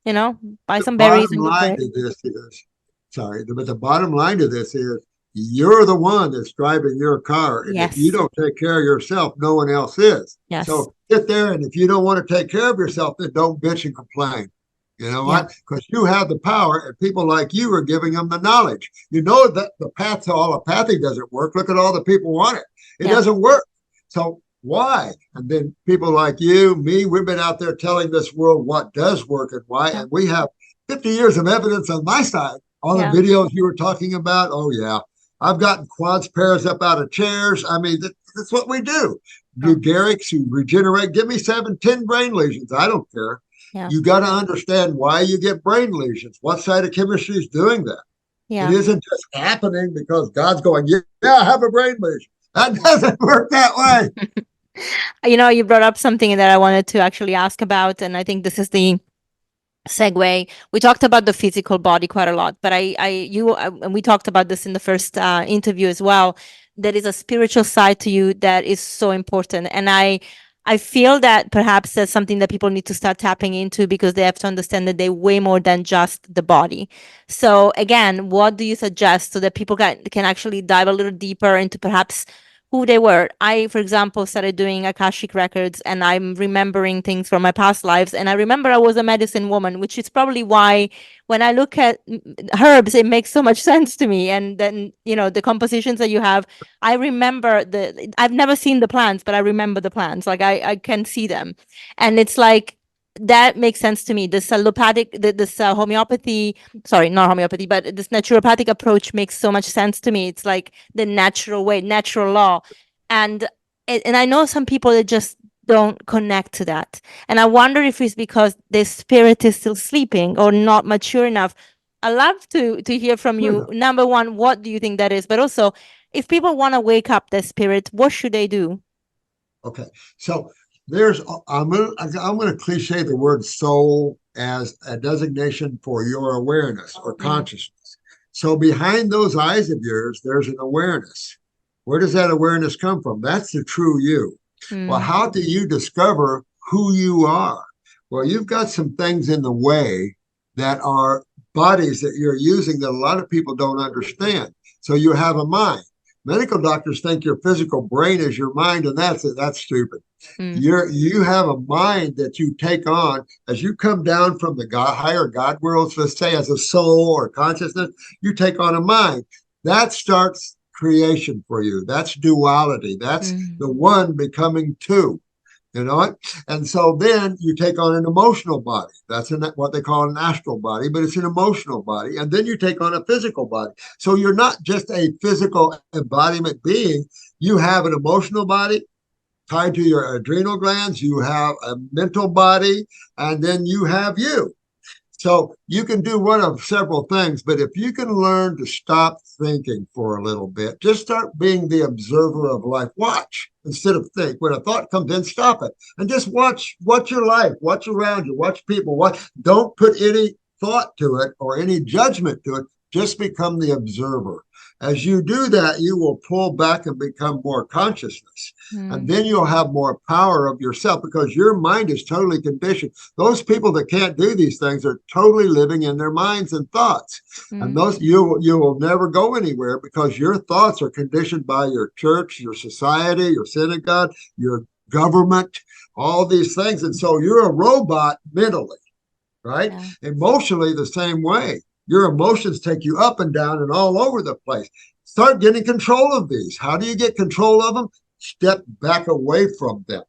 Buy some berries and go for it. But the bottom line to this is you're the one that's driving your car. And if you don't take care of yourself, no one else is. Yes. So sit there, and if you don't want to take care of yourself, then don't bitch and complain. You know Yeah. what? Because you have the power, and people like you are giving them the knowledge. You know that the path to allopathy doesn't work. Look at all the people want it. It Yeah. doesn't work. So why? And then people like you, me, we've been out there telling this world what does work and why. Yeah. And we have 50 years of evidence on my side. All the Yeah. videos you were talking about. Oh, yeah. I've gotten quads pairs up out of chairs. I mean, that's what we do. Oh, Eugerics who regenerate. Give me 7, 10 brain lesions. I don't care. yeah. You got to understand why you get brain lesions. What side of chemistry is doing that? It Yeah. isn't just happening because God's going, yeah, I have a brain lesion. That doesn't work that way. You brought up something that I wanted to actually ask about, and I think this is the segue. We talked about the physical body quite a lot, but and we talked about this in the first interview as well. There is a spiritual side to you that is so important, and I feel that perhaps that's something that people need to start tapping into, because they have to understand that they're way more than just the body. So again, what do you suggest so that people can actually dive a little deeper into perhaps who they were? I, for example, started doing Akashic records, and I'm remembering things from my past lives. And I remember I was a medicine woman, which is probably why when I look at herbs, it makes so much sense to me. And then, the compositions that you have, I remember I've never seen the plants, but I remember the plants. Like I can see them. And it's like, that makes sense to me. This allopathic, this homeopathy, sorry, not homeopathy, but this naturopathic approach makes so much sense to me. It's like the natural way, natural law. And I know some people that just don't connect to that. And I wonder if it's because their spirit is still sleeping or not mature enough. I love to hear from you. Number one, what do you think that is? But also, if people want to wake up their spirit, what should they do? Okay. So I'm going to cliche the word soul as a designation for your awareness or consciousness. So behind those eyes of yours, there's an awareness. Where does that awareness come from? That's the true you. Well, how do you discover who you are? Well, you've got some things in the way that are bodies that you're using that a lot of people don't understand. So you have a mind. Medical doctors think your physical brain is your mind, and that's stupid. You have a mind that you take on as you come down from the higher God worlds, let's say as a soul or consciousness, you take on a mind. That starts creation for you. That's duality. That's the one becoming two. You know it? And so then you take on an emotional body. That's what they call an astral body, but it's an emotional body. And then you take on a physical body. So you're not just a physical embodiment being. You have an emotional body tied to your adrenal glands. You have a mental body, and then you have you. So you can do one of several things, but if you can learn to stop thinking for a little bit, just start being the observer of life. Watch instead of think. When a thought comes in, stop it and just watch your life, watch around you, watch people. Don't put any thought to it or any judgment to it. Just become the observer. As you do that, you will pull back and become more consciousness. And then you'll have more power of yourself because your mind is totally conditioned. Those people that can't do these things are totally living in their minds and thoughts. And those you will never go anywhere because your thoughts are conditioned by your church, your society, your synagogue, your government, all these things. And so you're a robot mentally, right? Yeah. Emotionally, the same way. Your emotions take you up and down and all over the place. Start getting control of these. How do you get control of them? Step back away from them,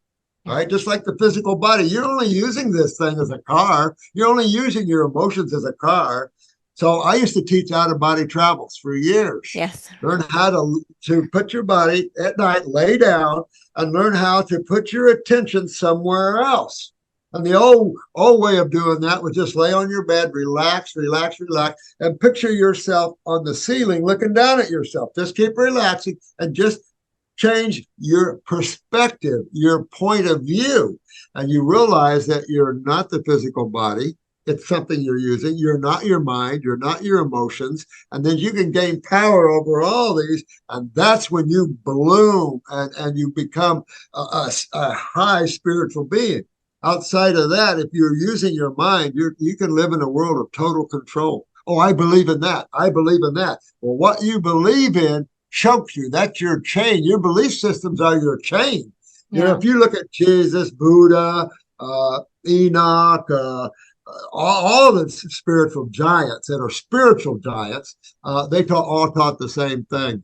right? Just like the physical body. You're only using this thing as a car. You're only using your emotions as a car. So I used to teach out-of-body travels for years. Yes. Learn how to put your body at night, lay down, and learn how to put your attention somewhere else. And the old way of doing that was just lay on your bed, relax, and picture yourself on the ceiling looking down at yourself. Just keep relaxing and just change your perspective, your point of view. And you realize that you're not the physical body. It's something you're using. You're not your mind. You're not your emotions. And then you can gain power over all these. And that's when you bloom and you become a high spiritual being. Outside of that, if you're using your mind, you can live in a world of total control. Oh, I believe in that. I believe in that. Well, what you believe in chokes you. That's your chain. Your belief systems are your chain. You know, Yeah. if you look at Jesus, Buddha, Enoch, all the spiritual giants that are spiritual giants, they all taught the same thing.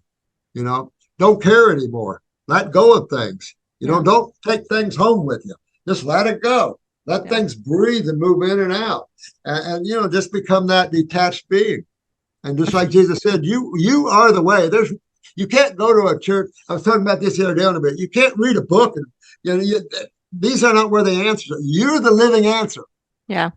You know, don't care anymore. Let go of things. You know, Yeah. don't take things home with you. Just let it go. Let Yeah. things breathe and move in and out, and you know, just become that detached being. And just like Jesus said, you are the way. You can't go to a church. I was talking about this the other day on a bit. You can't read a book and you know these are not where the answers are. You're the living answer. Yeah.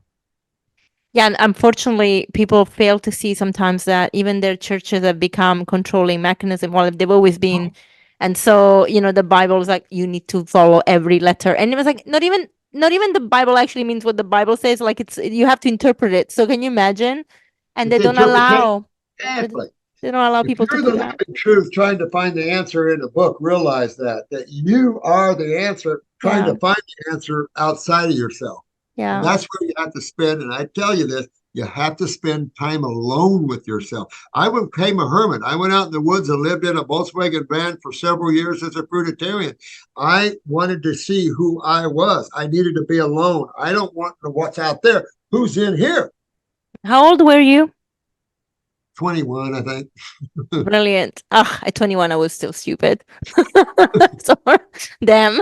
Yeah, and unfortunately, people fail to see sometimes that even their churches have become controlling mechanism. Well, they've always been, and so the Bible is like you need to follow every letter, and it was like not even the Bible actually means what the Bible says. Like you have to interpret it. So can you imagine? And It's interpretation. they Exactly. they don't allow If people to you're do the that. living truth trying to find the answer in a book, realize that you are the answer, trying Yeah, to find the answer outside of yourself. And yeah, that's where you have to spend. And I tell you this, you have to spend time alone with yourself. I became a hermit. I went out in the woods and lived in a Volkswagen van for several years as a fruitarian. I wanted to see who I was. I needed to be alone. I don't want to what's out there. Who's in here? How old were you? 21, I think. Brilliant. Ah, at 21, I was still stupid. So, damn.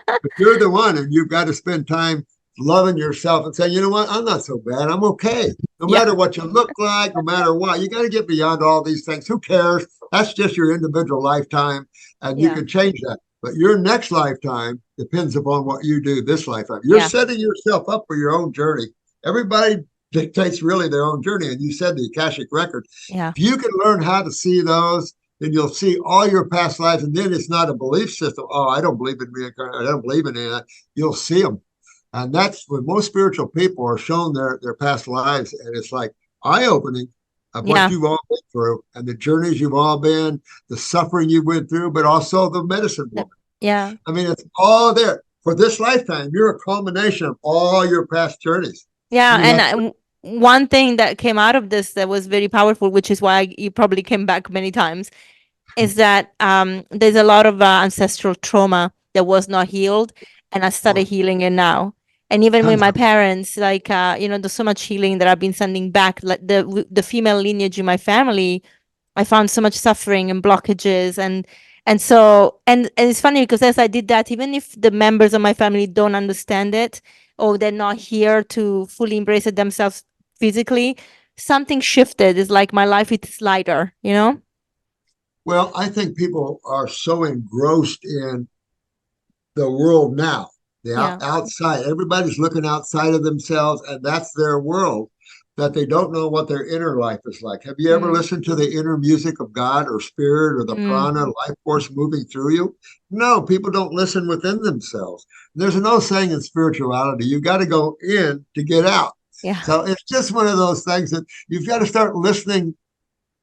But you're the one, and you've got to spend time loving yourself and saying, you know what, I'm not so bad. I'm okay. No Yeah, matter what you look like, no matter what, you got to get beyond all these things. Who cares? That's just your individual lifetime, and you yeah, can change that. But your next lifetime depends upon what you do this lifetime. You're yeah, setting yourself up for your own journey. Everybody dictates really their own journey. And you said the Akashic record. yeah, If you can learn how to see those, then you'll see all your past lives. And then it's not a belief system. Oh, I don't believe in reincarnation. I don't believe in that. You'll see them. And that's when most spiritual people are shown their past lives. And it's like eye opening of what yeah, you've all been through and the journeys you've all been, the suffering you went through, but also the medicine woman. yeah. I mean, it's all there. For this lifetime, you're a culmination of all your past journeys. I Yeah, mean, and that's one thing that came out of this that was very powerful, which is why you probably came back many times, is that there's a lot of ancestral trauma that was not healed, and I started healing it now. And even with tons my of parents, like there's so much healing that I've been sending back. Like the female lineage in my family, I found so much suffering and blockages, and it's funny because as I did that, even if the members of my family don't understand it or they're not here to fully embrace it themselves physically, something shifted. It's like my life is lighter, you know? Well, I think people are so engrossed in the world now, the Yeah. outside. Everybody's looking outside of themselves, and that's their world, that they don't know what their inner life is like. Have you ever Mm, listened to the inner music of God or spirit or the mm, prana, life force moving through you? No, people don't listen within themselves. There's an old saying in spirituality, you got to go in to get out. yeah. So it's just one of those things that you've got to start listening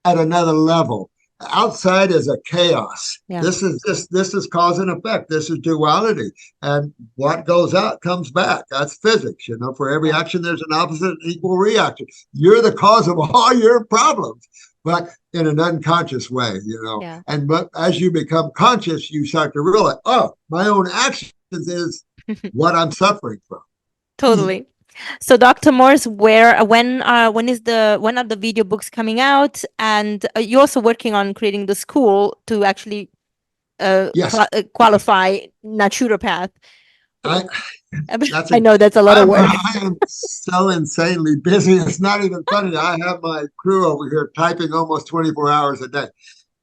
at another level. Outside is a chaos. Yeah. This is cause and effect. This is duality, and what goes out comes back. That's physics. You know, for every Yeah. action, there's an opposite and equal reaction. You're the cause of all your problems, but in an unconscious way. You know, Yeah. and but as you become conscious, you start to realize, oh, my own actions is what I'm suffering from. Totally. So Dr. Morse, when are the video books coming out? And you're also working on creating the school to actually Yes, qualify naturopath. I that's I a know that's a lot of work. I am so insanely busy. It's not even funny. I have my crew over here typing almost 24 hours a day,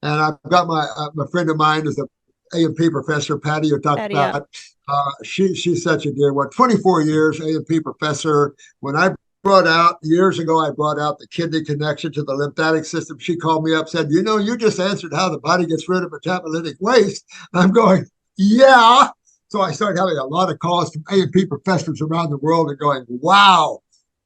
and I've got my friend of mine is a A&P professor, Patty, you talked Yeah. about. She's such a dear one. 24 years A&P professor. When I brought out years ago, I brought out the kidney connection to the lymphatic system. She called me up, said, you just answered how the body gets rid of metabolitic waste. I'm going, yeah. So I started having a lot of calls from A&P professors around the world and going, wow,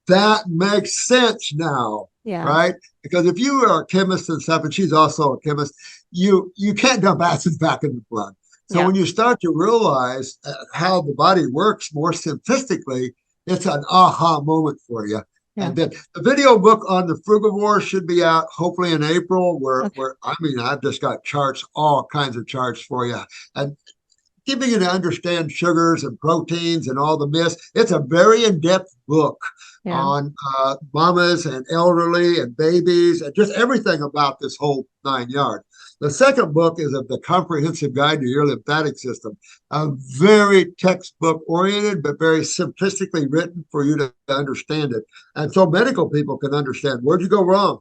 that makes sense now, Yeah. right? Because if you are a chemist and stuff, and she's also a chemist, you can't dump acids back in the blood. So Yeah. when you start to realize how the body works more simplistically, it's an aha moment for you. Yeah. And then the video book on the frugivore should be out hopefully in April. Okay. Where I mean, I've just got charts, all kinds of charts for you. And giving you to understand sugars and proteins and all the myths. It's a very in-depth book on mamas and elderly and babies and just everything about this whole 9 yards. The second book is of the Comprehensive Guide to Your Lymphatic System, a very textbook oriented, but very simplistically written for you to understand it. And so medical people can understand, where'd you go wrong?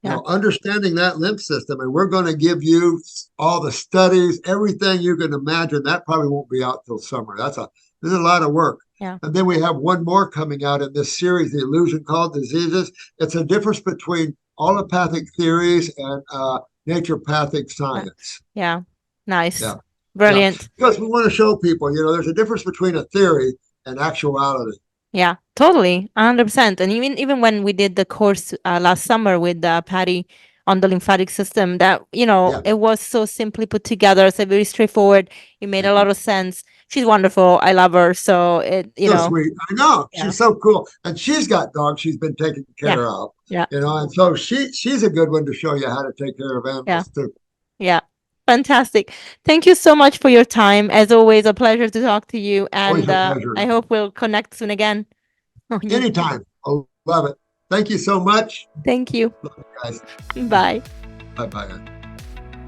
You know, understanding that lymph system, and we're going to give you all the studies, everything you can imagine. That probably won't be out till summer. There's a lot of work. Yeah. And then we have one more coming out in this series, The Illusion Called Diseases. It's a difference between allopathic theories and naturopathic science. Yeah. Nice. Yeah. Brilliant. Yeah. Because we want to show people, you know, there's a difference between a theory and actuality. Yeah, totally, 100%. And even when we did the course last summer with Patty on the lymphatic system, that, you know, it was so simply put together. So very straightforward. It made a lot of sense. She's wonderful. I love her. So you know, sweet. I know. She's so cool. And she's got dogs she's been taking care of. Yeah. You know, and so she's a good one to show you how to take care of animals too. Yeah. Fantastic. Thank you so much for your time. As always, a pleasure to talk to you. And I hope we'll connect soon again. Anytime. I love it. Thank you so much. Thank you. Love you guys. Bye. Bye-bye.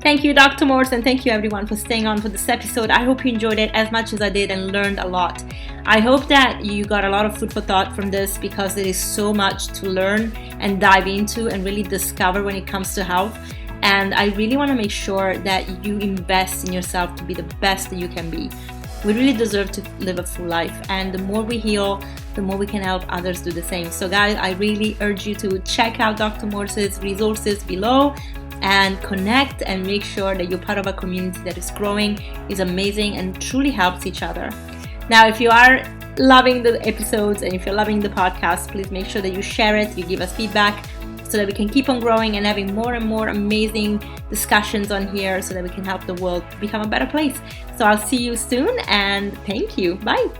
Thank you, Dr. Morse, and thank you everyone for staying on for this episode. I hope you enjoyed it as much as I did and learned a lot. I hope that you got a lot of food for thought from this, because there is so much to learn and dive into and really discover when it comes to health. And I really want to make sure that you invest in yourself to be the best that you can be. We really deserve to live a full life, and the more we heal, the more we can help others do the same. So guys, I really urge you to check out Dr. Morse's resources below and connect and make sure that you're part of a community that is growing, is amazing, and truly helps each other. Now, if you are loving the episodes and if you're loving the podcast, please make sure that you share it, you give us feedback, so that we can keep on growing and having more and more amazing discussions on here, so that we can help the world become a better place. So I'll see you soon, and thank you. Bye.